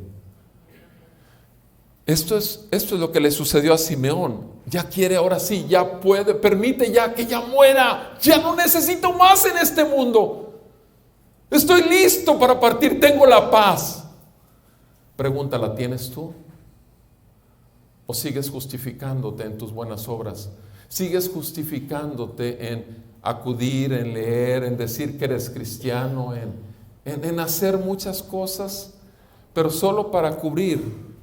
Esto es lo que le sucedió a Simeón. Ya quiere, ahora sí, ya puede, permite ya que ya muera. Ya no necesito más en este mundo. Estoy listo para partir, tengo la paz. Pregunta, ¿la tienes tú? ¿O sigues justificándote en tus buenas obras? ¿Sigues justificándote en acudir, en leer, en decir que eres cristiano, en hacer muchas cosas, pero solo para cubrir?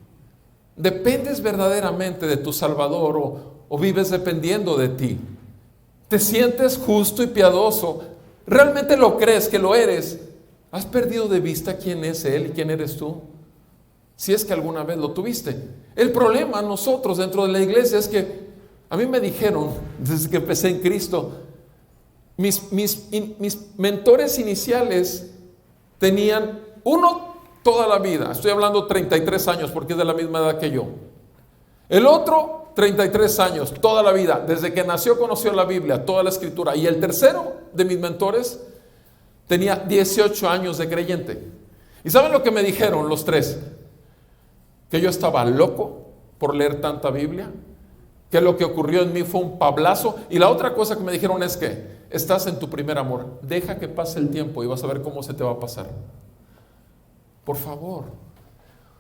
¿Dependes verdaderamente de tu Salvador o vives dependiendo de ti? ¿Te sientes justo y piadoso? ¿Realmente lo crees que lo eres? ¿Has perdido de vista quién es Él y quién eres tú? Si es que alguna vez lo tuviste. El problema nosotros dentro de la iglesia es que a mí me dijeron, desde que empecé en Cristo, mis mentores iniciales tenían uno toda la vida, estoy hablando 33 años porque es de la misma edad que yo. El otro 33 años, toda la vida, desde que nació conoció la Biblia, toda la escritura. Y el tercero de mis mentores tenía 18 años de creyente. ¿Y saben lo que me dijeron los tres? Que yo estaba loco por leer tanta Biblia, que lo que ocurrió en mí fue un pablazo. Y la otra cosa que me dijeron es que estás en tu primer amor, deja que pase el tiempo y vas a ver cómo se te va a pasar. Por favor,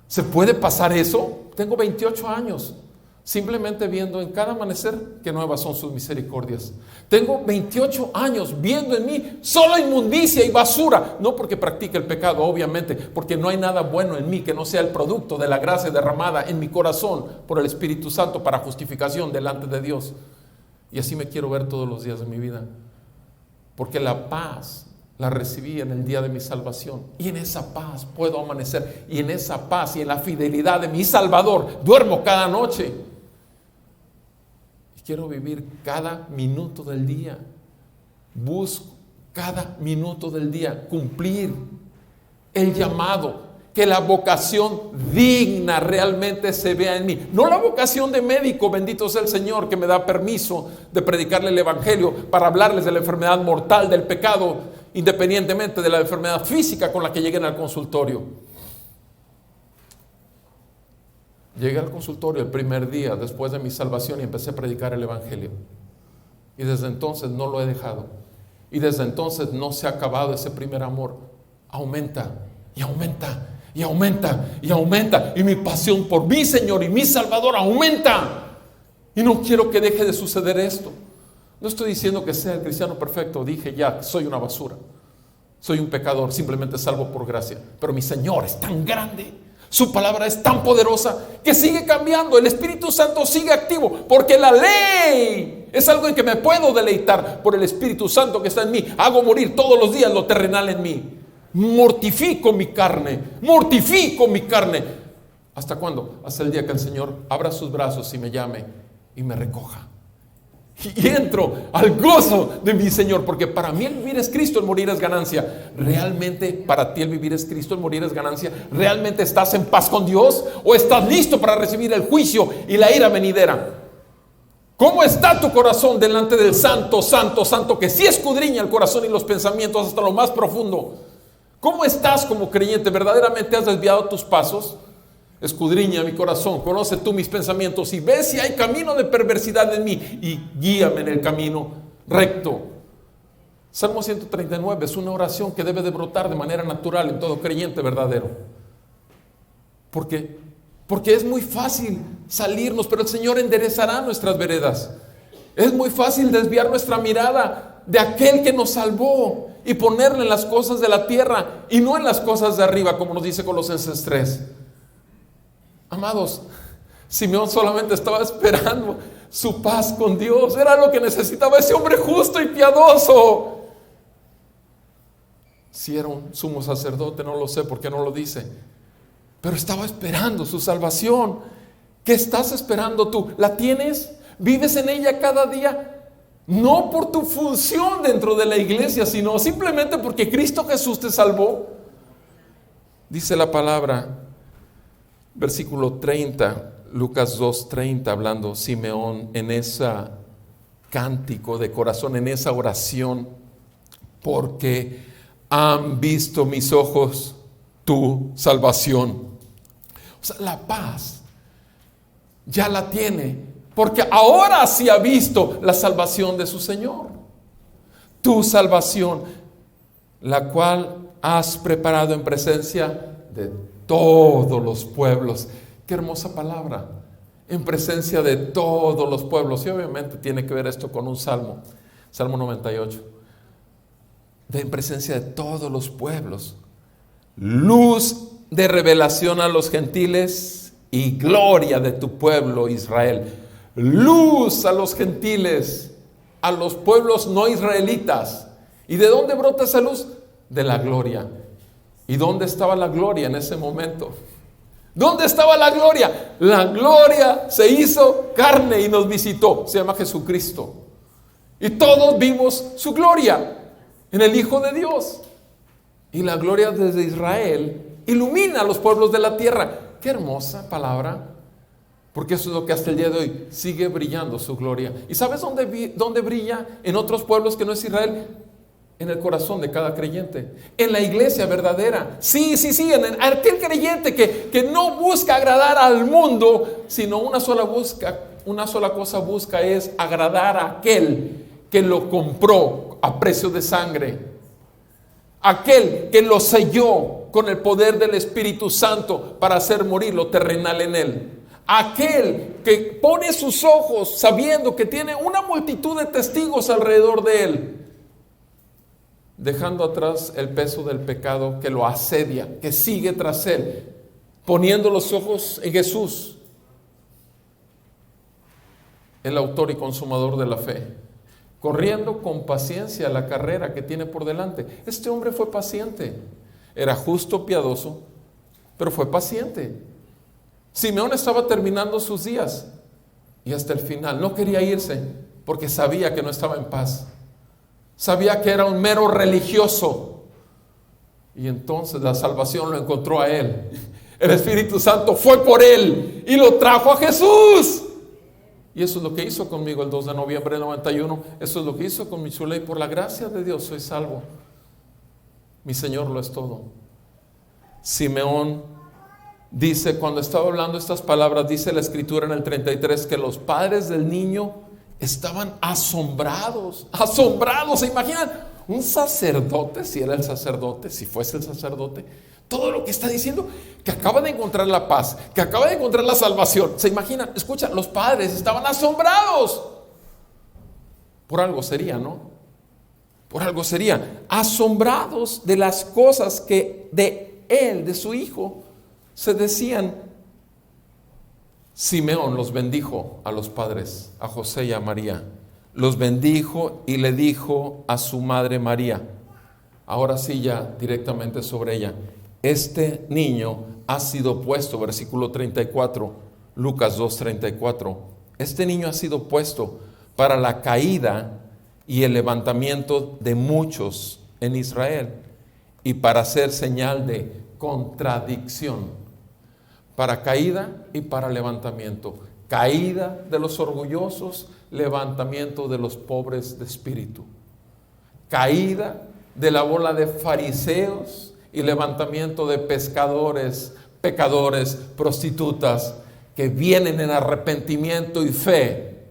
¿se puede pasar eso? Tengo 28 años, simplemente viendo en cada amanecer que nuevas son sus misericordias. Tengo 28 años viendo en mí solo inmundicia y basura, no porque practique el pecado, obviamente, porque no hay nada bueno en mí que no sea el producto de la gracia derramada en mi corazón por el Espíritu Santo para justificación delante de Dios. Y así me quiero ver todos los días de mi vida, porque la paz la recibí en el día de mi salvación, y en esa paz puedo amanecer, y en esa paz y en la fidelidad de mi Salvador duermo cada noche. Y quiero vivir cada minuto del día, busco cada minuto del día cumplir el llamado, que la vocación digna realmente se vea en mí, no la vocación de médico, bendito sea el Señor, que me da permiso de predicarle el evangelio para hablarles de la enfermedad mortal del pecado, independientemente de la enfermedad física con la que lleguen al consultorio. Llegué al consultorio el primer día después de mi salvación y empecé a predicar el evangelio, y desde entonces no lo he dejado, y desde entonces no se ha acabado ese primer amor. Aumenta y aumenta y aumenta y aumenta, y mi pasión por mi Señor y mi Salvador aumenta, y no quiero que deje de suceder esto. No estoy diciendo que sea el cristiano perfecto, dije ya, soy una basura, soy un pecador, simplemente salvo por gracia, pero mi Señor es tan grande, su palabra es tan poderosa que sigue cambiando, el Espíritu Santo sigue activo, porque la ley es algo en que me puedo deleitar por el Espíritu Santo que está en mí. Hago morir todos los días lo terrenal en mí, mortifico mi carne. ¿Hasta cuándo? Hasta el día que el Señor abra sus brazos y me llame y me recoja, y entro al gozo de mi Señor, porque para mí el vivir es Cristo, el morir es ganancia. ¿Realmente para ti el vivir es Cristo, el morir es ganancia? ¿Realmente estás en paz con Dios o estás listo para recibir el juicio y la ira venidera? ¿Cómo está tu corazón delante del Santo, Santo, Santo, que sí escudriña el corazón y los pensamientos hasta lo más profundo? ¿Cómo estás como creyente? ¿Verdaderamente has desviado tus pasos? Escudriña mi corazón, conoce tú mis pensamientos y ve si hay camino de perversidad en mí y guíame en el camino recto. Salmo 139 es una oración que debe de brotar de manera natural en todo creyente verdadero. Porque es muy fácil salirnos, pero el Señor enderezará nuestras veredas. Es muy fácil desviar nuestra mirada de aquel que nos salvó y ponerla en las cosas de la tierra y no en las cosas de arriba, como nos dice Colosenses 3. Amados, Simeón solamente estaba esperando su paz con Dios. Era lo que necesitaba ese hombre justo y piadoso. Si era un sumo sacerdote, no lo sé porque no lo dice, pero estaba esperando su salvación. ¿Qué estás esperando tú? ¿La tienes? ¿Vives en ella cada día? No por tu función dentro de la iglesia, sino simplemente porque Cristo Jesús te salvó. Dice la palabra, versículo 30, Lucas 2:30, hablando Simeón en ese cántico de corazón, en esa oración, porque han visto mis ojos tu salvación. O sea, la paz ya la tiene, porque ahora sí ha visto la salvación de su Señor. Tu salvación, la cual has preparado en presencia de todos los pueblos. Qué hermosa palabra, en presencia de todos los pueblos. Y obviamente tiene que ver esto con un salmo, Salmo 98. En presencia de todos los pueblos. Luz de revelación a los gentiles y gloria de tu pueblo Israel. Luz a los gentiles, a los pueblos no israelitas. ¿Y de dónde brota esa luz? De la gloria. ¿Y dónde estaba la gloria en ese momento? ¿Dónde estaba la gloria? La gloria se hizo carne y nos visitó. Se llama Jesucristo. Y todos vimos su gloria en el Hijo de Dios. Y la gloria desde Israel ilumina a los pueblos de la tierra. Qué hermosa palabra. Porque eso es lo que hasta el día de hoy sigue brillando su gloria. ¿Y sabes dónde brilla en otros pueblos que no es Israel? En el corazón de cada creyente, en la iglesia verdadera. Sí, en aquel creyente que no busca agradar al mundo, sino una sola cosa busca, es agradar a aquel que lo compró a precio de sangre, aquel que lo selló con el poder del Espíritu Santo para hacer morir lo terrenal en él, aquel que pone sus ojos sabiendo que tiene una multitud de testigos alrededor de él, dejando atrás el peso del pecado que lo asedia, que sigue tras él, poniendo los ojos en Jesús, el autor y consumador de la fe, corriendo con paciencia la carrera que tiene por delante. Este hombre fue paciente, era justo, piadoso, pero fue paciente. Simeón estaba terminando sus días y hasta el final no quería irse porque sabía que no estaba en paz. Sabía que era un mero religioso. Y entonces la salvación lo encontró a él. El Espíritu Santo fue por él y lo trajo a Jesús. Y eso es lo que hizo conmigo el 2 de noviembre del 91. Eso es lo que hizo con mi chuley. Por la gracia de Dios soy salvo. Mi Señor lo es todo. Simeón dice, cuando estaba hablando estas palabras, dice la Escritura en el 33, que los padres del niño estaban asombrados. ¿Se imaginan? Un sacerdote, si era el sacerdote, si fuese el sacerdote, todo lo que está diciendo, que acaba de encontrar la paz, que acaba de encontrar la salvación. ¿Se imaginan? Escucha, los padres estaban asombrados. Por algo sería, ¿no? Por algo sería. Asombrados de las cosas que de él, de su hijo, se decían. Simeón los bendijo a los padres, a José y a María. Los bendijo y le dijo a su madre María, ahora sí ya directamente sobre ella, este niño ha sido puesto, versículo 34, Lucas 2:34, este niño ha sido puesto para la caída y el levantamiento de muchos en Israel y para ser señal de contradicción. Para caída y para levantamiento. Caída de los orgullosos, levantamiento de los pobres de espíritu. Caída de la bola de fariseos y levantamiento de pescadores, pecadores, prostitutas que vienen en arrepentimiento y fe.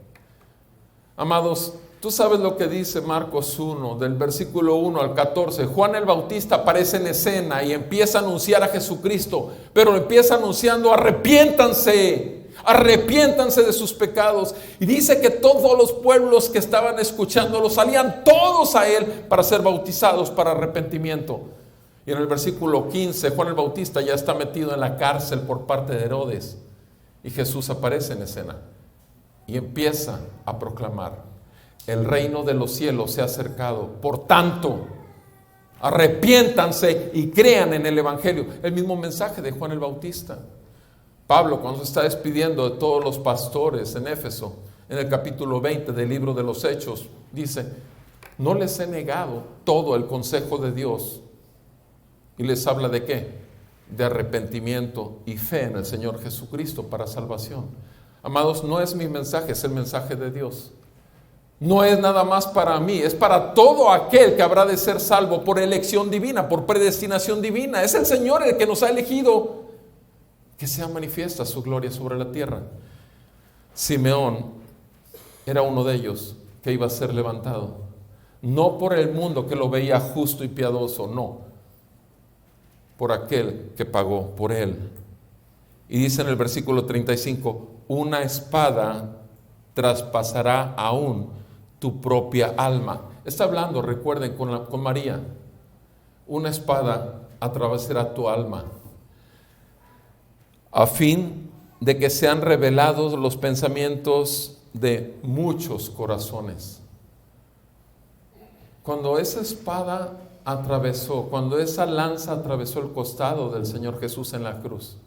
Amados, tú sabes lo que dice Marcos 1, del versículo 1 al 14. Juan el Bautista aparece en escena y empieza a anunciar a Jesucristo, pero empieza anunciando: arrepiéntanse de sus pecados. Y dice que todos los pueblos que estaban escuchándolo salían todos a él para ser bautizados para arrepentimiento. Y en el versículo 15, Juan el Bautista ya está metido en la cárcel por parte de Herodes. Y Jesús aparece en escena y empieza a proclamar: el reino de los cielos se ha acercado. Por tanto, arrepiéntanse y crean en el Evangelio. El mismo mensaje de Juan el Bautista. Pablo, cuando se está despidiendo de todos los pastores en Éfeso, en el capítulo 20 del libro de los Hechos, dice: no les he negado todo el consejo de Dios. Y les habla de qué? de arrepentimiento y fe en el Señor Jesucristo para salvación. Amados, no es mi mensaje, es el mensaje de Dios. No es nada más para mí, es para todo aquel que habrá de ser salvo por elección divina, por predestinación divina. Es el Señor el que nos ha elegido que sea manifiesta su gloria sobre la tierra. Simeón era uno de ellos que iba a ser levantado. No por el mundo que lo veía justo y piadoso, no. Por aquel que pagó por él. Y dice en el versículo 35, una espada traspasará aún tu propia alma. Está hablando, recuerden, con María. Una espada atravesará tu alma, a fin de que sean revelados los pensamientos de muchos corazones. Cuando esa espada atravesó, cuando esa lanza atravesó el costado del Señor Jesús en la cruz,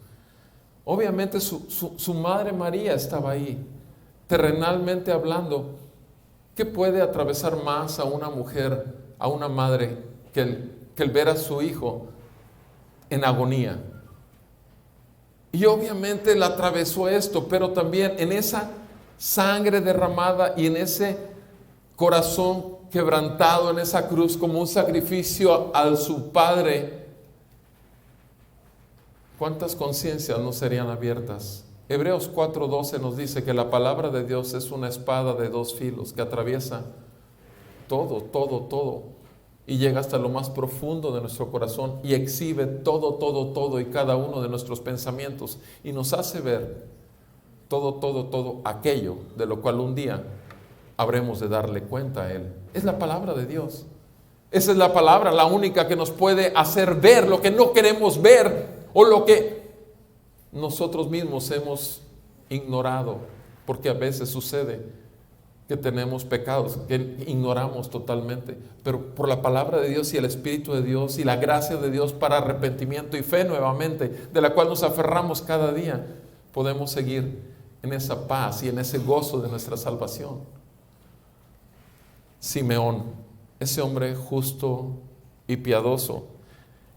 obviamente su madre María estaba ahí, terrenalmente hablando. ¿Qué puede atravesar más a una mujer, a una madre, que el ver a su hijo en agonía? Y obviamente la atravesó esto, pero también en esa sangre derramada y en ese corazón quebrantado en esa cruz como un sacrificio a su Padre, ¿cuántas conciencias no serían abiertas? Hebreos 4:12 nos dice que la palabra de Dios es una espada de dos filos que atraviesa todo y llega hasta lo más profundo de nuestro corazón y exhibe todo y cada uno de nuestros pensamientos y nos hace ver todo aquello de lo cual un día habremos de darle cuenta a Él. Es la palabra de Dios. Esa es la palabra, la única que nos puede hacer ver lo que no queremos ver o lo que nosotros mismos hemos ignorado, porque a veces sucede que tenemos pecados que ignoramos totalmente, pero por la palabra de Dios y el Espíritu de Dios y la gracia de Dios para arrepentimiento y fe nuevamente, de la cual nos aferramos cada día, podemos seguir en esa paz y en ese gozo de nuestra salvación. Simeón, ese hombre justo y piadoso,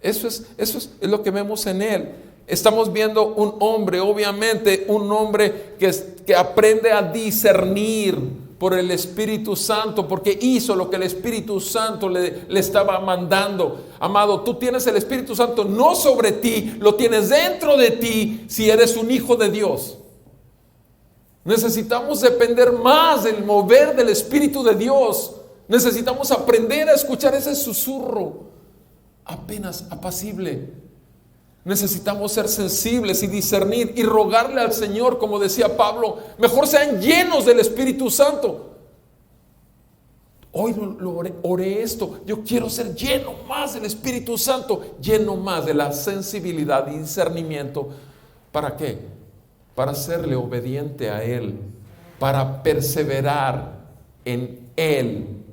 eso es lo que vemos en él. Estamos viendo un hombre, obviamente, un hombre que aprende a discernir por el Espíritu Santo, porque hizo lo que el Espíritu Santo le estaba mandando. Amado, tú tienes el Espíritu Santo no sobre ti, lo tienes dentro de ti si eres un hijo de Dios. Necesitamos depender más del mover del Espíritu de Dios. Necesitamos aprender a escuchar ese susurro apenas apacible. Necesitamos ser sensibles y discernir y rogarle al Señor, como decía Pablo, mejor sean llenos del Espíritu Santo. Hoy oré esto, yo quiero ser lleno más del Espíritu Santo, lleno más de la sensibilidad y discernimiento. ¿Para qué? Para serle obediente a Él, para perseverar en Él.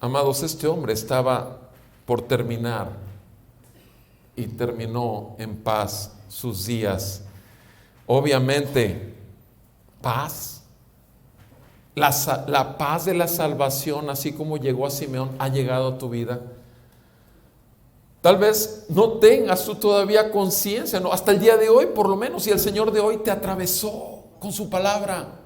Amados, este hombre estaba por terminar y terminó en paz sus días. Obviamente, paz. La paz de la salvación, así como llegó a Simeón, ha llegado a tu vida. Tal vez no tengas tú todavía conciencia, ¿no? Hasta el día de hoy, por lo menos, y el Señor de hoy te atravesó con su palabra.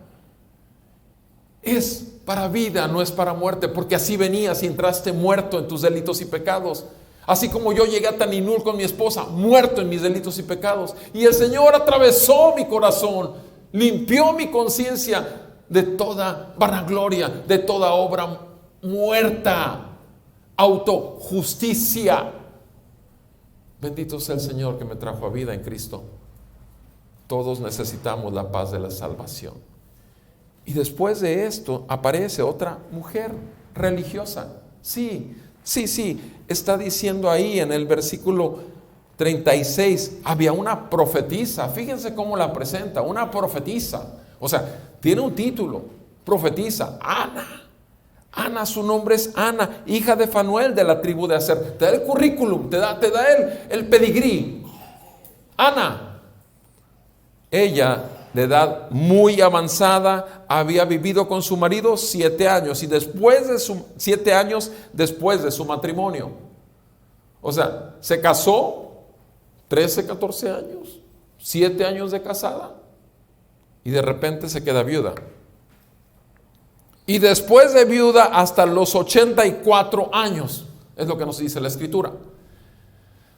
Es para vida, no es para muerte, porque así venías y entraste muerto en tus delitos y pecados. Así como yo llegué a Taninul con mi esposa, muerto en mis delitos y pecados. Y el Señor atravesó mi corazón, limpió mi conciencia de toda vanagloria, de toda obra muerta, autojusticia. Bendito sea el Señor que me trajo a vida en Cristo. Todos necesitamos la paz de la salvación. Y después de esto aparece otra mujer religiosa. Sí, está diciendo ahí en el versículo 36, había una profetisa. Fíjense cómo la presenta, una profetisa. O sea, tiene un título, profetisa, Ana, su nombre es Ana, hija de Fanuel de la tribu de Aser. Te da el currículum, te da el pedigrí. Ana, ella de edad muy avanzada, había vivido con su marido 7 años y 7 años después de su matrimonio. O sea, se casó, 13, 14 años, 7 años de casada, y de repente se queda viuda. Y después de viuda hasta los 84 años, es lo que nos dice la Escritura.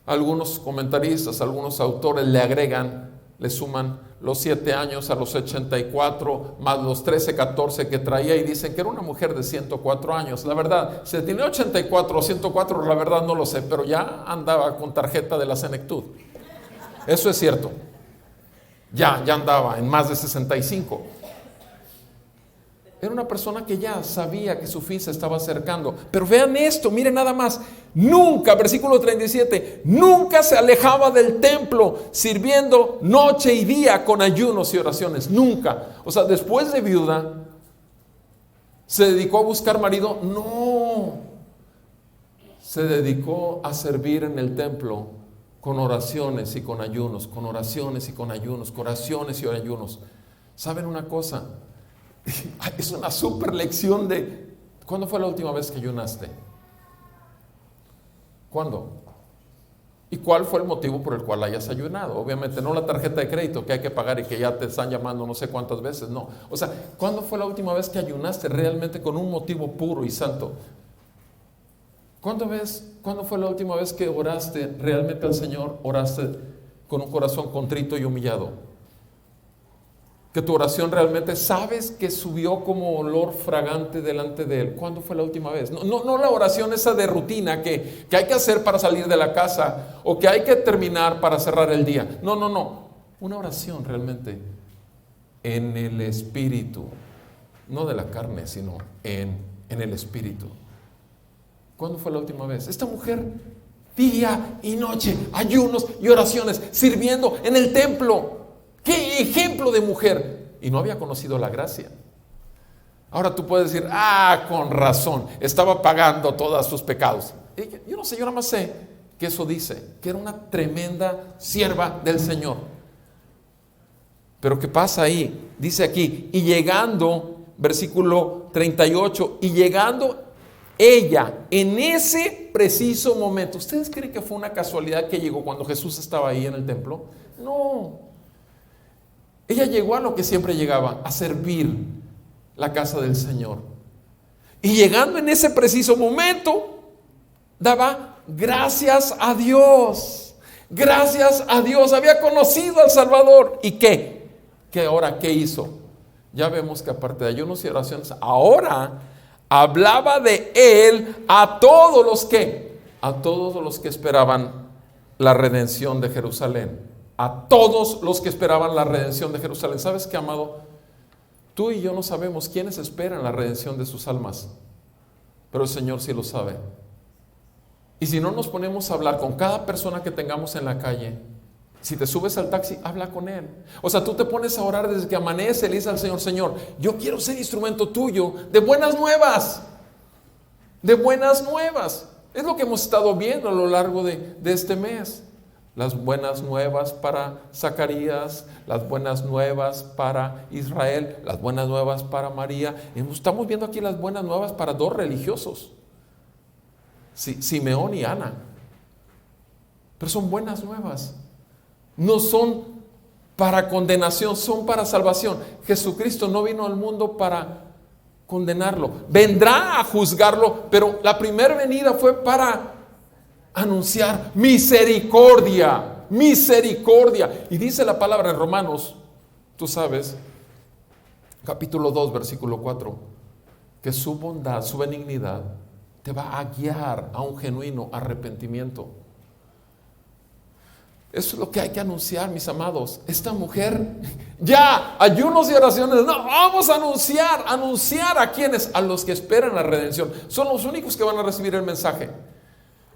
Algunos comentaristas, algunos autores le agregan, le suman los 7 años a los 84, más los 13, 14 que traía, y dicen que era una mujer de 104 años. La verdad, si tenía 84 o 104, la verdad no lo sé, pero ya andaba con tarjeta de la senectud. Eso es cierto. Ya andaba en más de 65. Era una persona que ya sabía que su fin se estaba acercando. Pero vean esto, miren nada más. Nunca, versículo 37, nunca se alejaba del templo sirviendo noche y día con ayunos y oraciones. Nunca. O sea, después de viuda, ¿se dedicó a buscar marido? No. Se dedicó a servir en el templo con oraciones y con ayunos, con oraciones y con ayunos, con oraciones y ayunos. ¿Saben una cosa? Es una super lección de ¿cuándo fue la última vez que ayunaste? ¿Cuándo? ¿Y cuál fue el motivo por el cual hayas ayunado? Obviamente no la tarjeta de crédito que hay que pagar y que ya te están llamando no sé cuántas veces, no. O sea, ¿cuándo fue la última vez que ayunaste realmente con un motivo puro y santo? ¿Cuándo fue la última vez que oraste realmente al Señor? Oraste con un corazón contrito y humillado. Que tu oración realmente sabes que subió como olor fragante delante de Él. ¿Cuándo fue la última vez? No la oración esa de rutina que hay que hacer para salir de la casa o que hay que terminar para cerrar el día. No. Una oración realmente en el Espíritu. No de la carne, sino en el Espíritu. ¿Cuándo fue la última vez? Esta mujer, día y noche, ayunos y oraciones, sirviendo en el templo. ¡Qué ejemplo de mujer! Y no había conocido la gracia. Ahora tú puedes decir, con razón, estaba pagando todos sus pecados. Yo no sé, yo nada más sé que eso dice, que era una tremenda sierva del Señor. Pero ¿qué pasa ahí? Dice aquí, y llegando, versículo 38, y llegando ella en ese preciso momento. ¿Ustedes creen que fue una casualidad que llegó cuando Jesús estaba ahí en el templo? No. Ella llegó a lo que siempre llegaba, a servir la casa del Señor. Y llegando en ese preciso momento, daba gracias a Dios. Gracias a Dios. Había conocido al Salvador. ¿Y qué? ¿Qué ahora qué hizo? Ya vemos que aparte de ayunos y oraciones, ahora hablaba de Él a todos los que esperaban la redención de Jerusalén. A todos los que esperaban la redención de Jerusalén. ¿Sabes qué, amado? Tú y yo no sabemos quiénes esperan la redención de sus almas, pero el Señor sí lo sabe. Y si no nos ponemos a hablar con cada persona que tengamos en la calle, si te subes al taxi, habla con Él. O sea, tú te pones a orar desde que amanece, le dices al Señor, Señor, yo quiero ser instrumento tuyo de buenas nuevas. De buenas nuevas. Es lo que hemos estado viendo a lo largo de este mes. Las buenas nuevas para Zacarías, las buenas nuevas para Israel, las buenas nuevas para María. Estamos viendo aquí las buenas nuevas para dos religiosos, Simeón y Ana. Pero son buenas nuevas. No son para condenación, son para salvación. Jesucristo no vino al mundo para condenarlo. Vendrá a juzgarlo, pero la primera venida fue para anunciar misericordia, misericordia. Y dice la palabra en Romanos, tú sabes, capítulo 2, versículo 4, que su bondad, su benignidad te va a guiar a un genuino arrepentimiento. Eso es lo que hay que anunciar, mis amados. Esta mujer, ya, ayunos y oraciones, no, vamos a anunciar a quienes, a los que esperan la redención. Son los únicos que van a recibir el mensaje.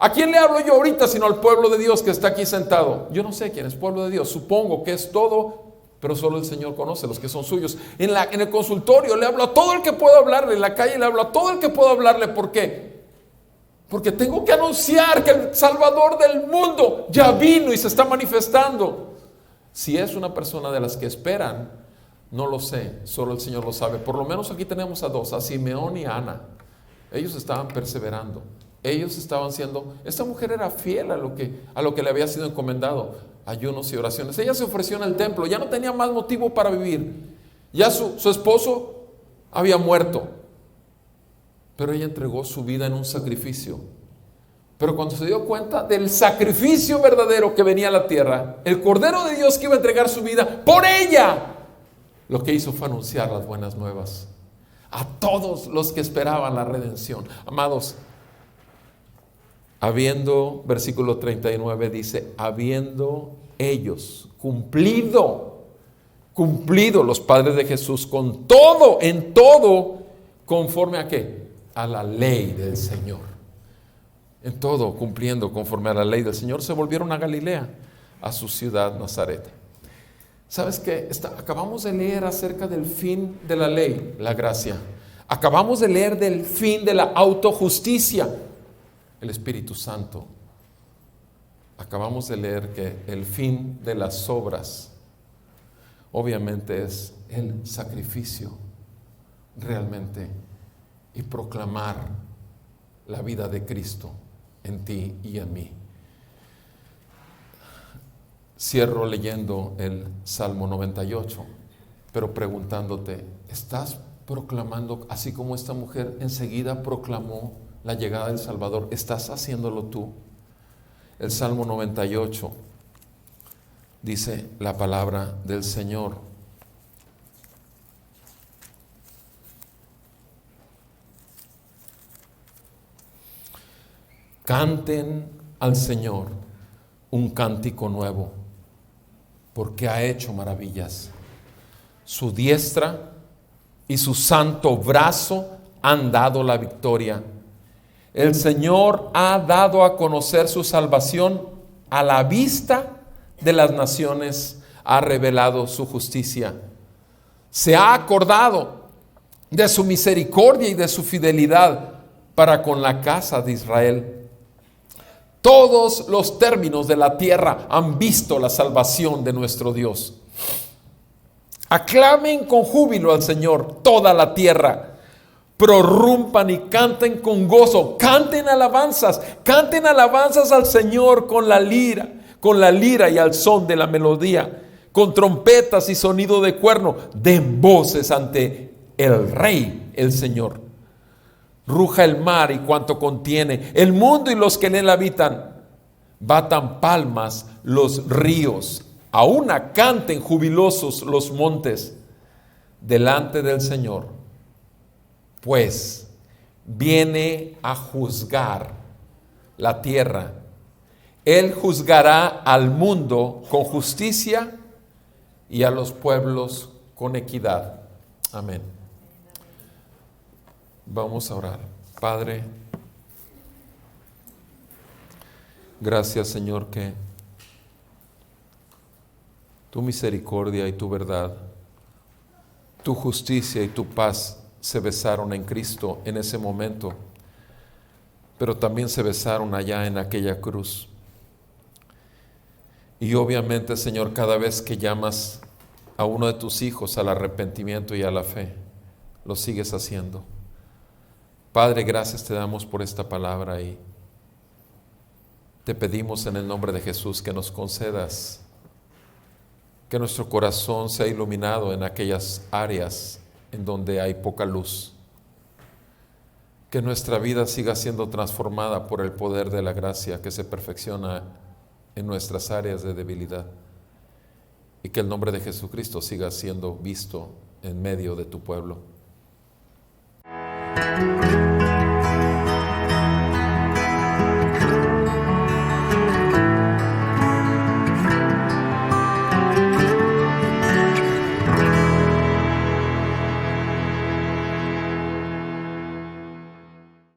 ¿A quién le hablo yo ahorita sino al pueblo de Dios que está aquí sentado? Yo no sé quién es pueblo de Dios, supongo que es todo, pero solo el Señor conoce los que son suyos. En el consultorio le hablo a todo el que puedo hablarle, en la calle le hablo a todo el que puedo hablarle. ¿Por qué? Porque tengo que anunciar que el Salvador del mundo ya vino y se está manifestando. Si es una persona de las que esperan, no lo sé, solo el Señor lo sabe. Por lo menos aquí tenemos a dos, a Simeón y a Ana. Ellos estaban perseverando. Ellos estaban siendo, esta mujer era fiel a lo que le había sido encomendado, ayunos y oraciones. Ella se ofreció en el templo, ya no tenía más motivo para vivir. Ya su esposo había muerto, pero ella entregó su vida en un sacrificio. Pero cuando se dio cuenta del sacrificio verdadero que venía a la tierra, el Cordero de Dios que iba a entregar su vida por ella, lo que hizo fue anunciar las buenas nuevas a todos los que esperaban la redención. Amados, versículo 39 dice, habiendo ellos cumplido los padres de Jesús con todo, en todo, conforme a ¿qué? A la ley del Señor. En todo, cumpliendo conforme a la ley del Señor, se volvieron a Galilea, a su ciudad Nazaret. ¿Sabes qué? Acabamos de leer acerca del fin de la ley, la gracia. Acabamos de leer del fin de la autojusticia, el Espíritu Santo. Acabamos de leer que el fin de las obras, obviamente, es el sacrificio realmente y proclamar la vida de Cristo en ti y en mí. Cierro leyendo el Salmo 98, pero preguntándote, ¿estás proclamando, así como esta mujer enseguida proclamó la llegada del Salvador, estás haciéndolo tú? El Salmo 98 dice la palabra del Señor: canten al Señor un cántico nuevo, porque ha hecho maravillas. Su diestra y su santo brazo han dado la victoria. El Señor ha dado a conocer su salvación a la vista de las naciones, ha revelado su justicia. Se ha acordado de su misericordia y de su fidelidad para con la casa de Israel. Todos los términos de la tierra han visto la salvación de nuestro Dios. Aclamen con júbilo al Señor toda la tierra. Prorrumpan y canten con gozo. Canten alabanzas al Señor con la lira y al son de la melodía, con trompetas y sonido de cuerno. Den voces ante el Rey, el Señor. Ruja el mar y cuanto contiene, el mundo y los que en él habitan. Batan palmas los ríos, aún canten jubilosos los montes delante del Señor, pues viene a juzgar la tierra. Él juzgará al mundo con justicia y a los pueblos con equidad. Amén. Vamos a orar. Padre, gracias, Señor, que tu misericordia y tu verdad, tu justicia y tu paz se besaron en Cristo en ese momento, pero también se besaron allá en aquella cruz. Y obviamente, Señor, cada vez que llamas a uno de tus hijos al arrepentimiento y a la fe, lo sigues haciendo. Padre, gracias te damos por esta palabra y te pedimos en el nombre de Jesús que nos concedas que nuestro corazón sea iluminado en aquellas áreas en donde hay poca luz, que nuestra vida siga siendo transformada por el poder de la gracia que se perfecciona en nuestras áreas de debilidad, y que el nombre de Jesucristo siga siendo visto en medio de tu pueblo.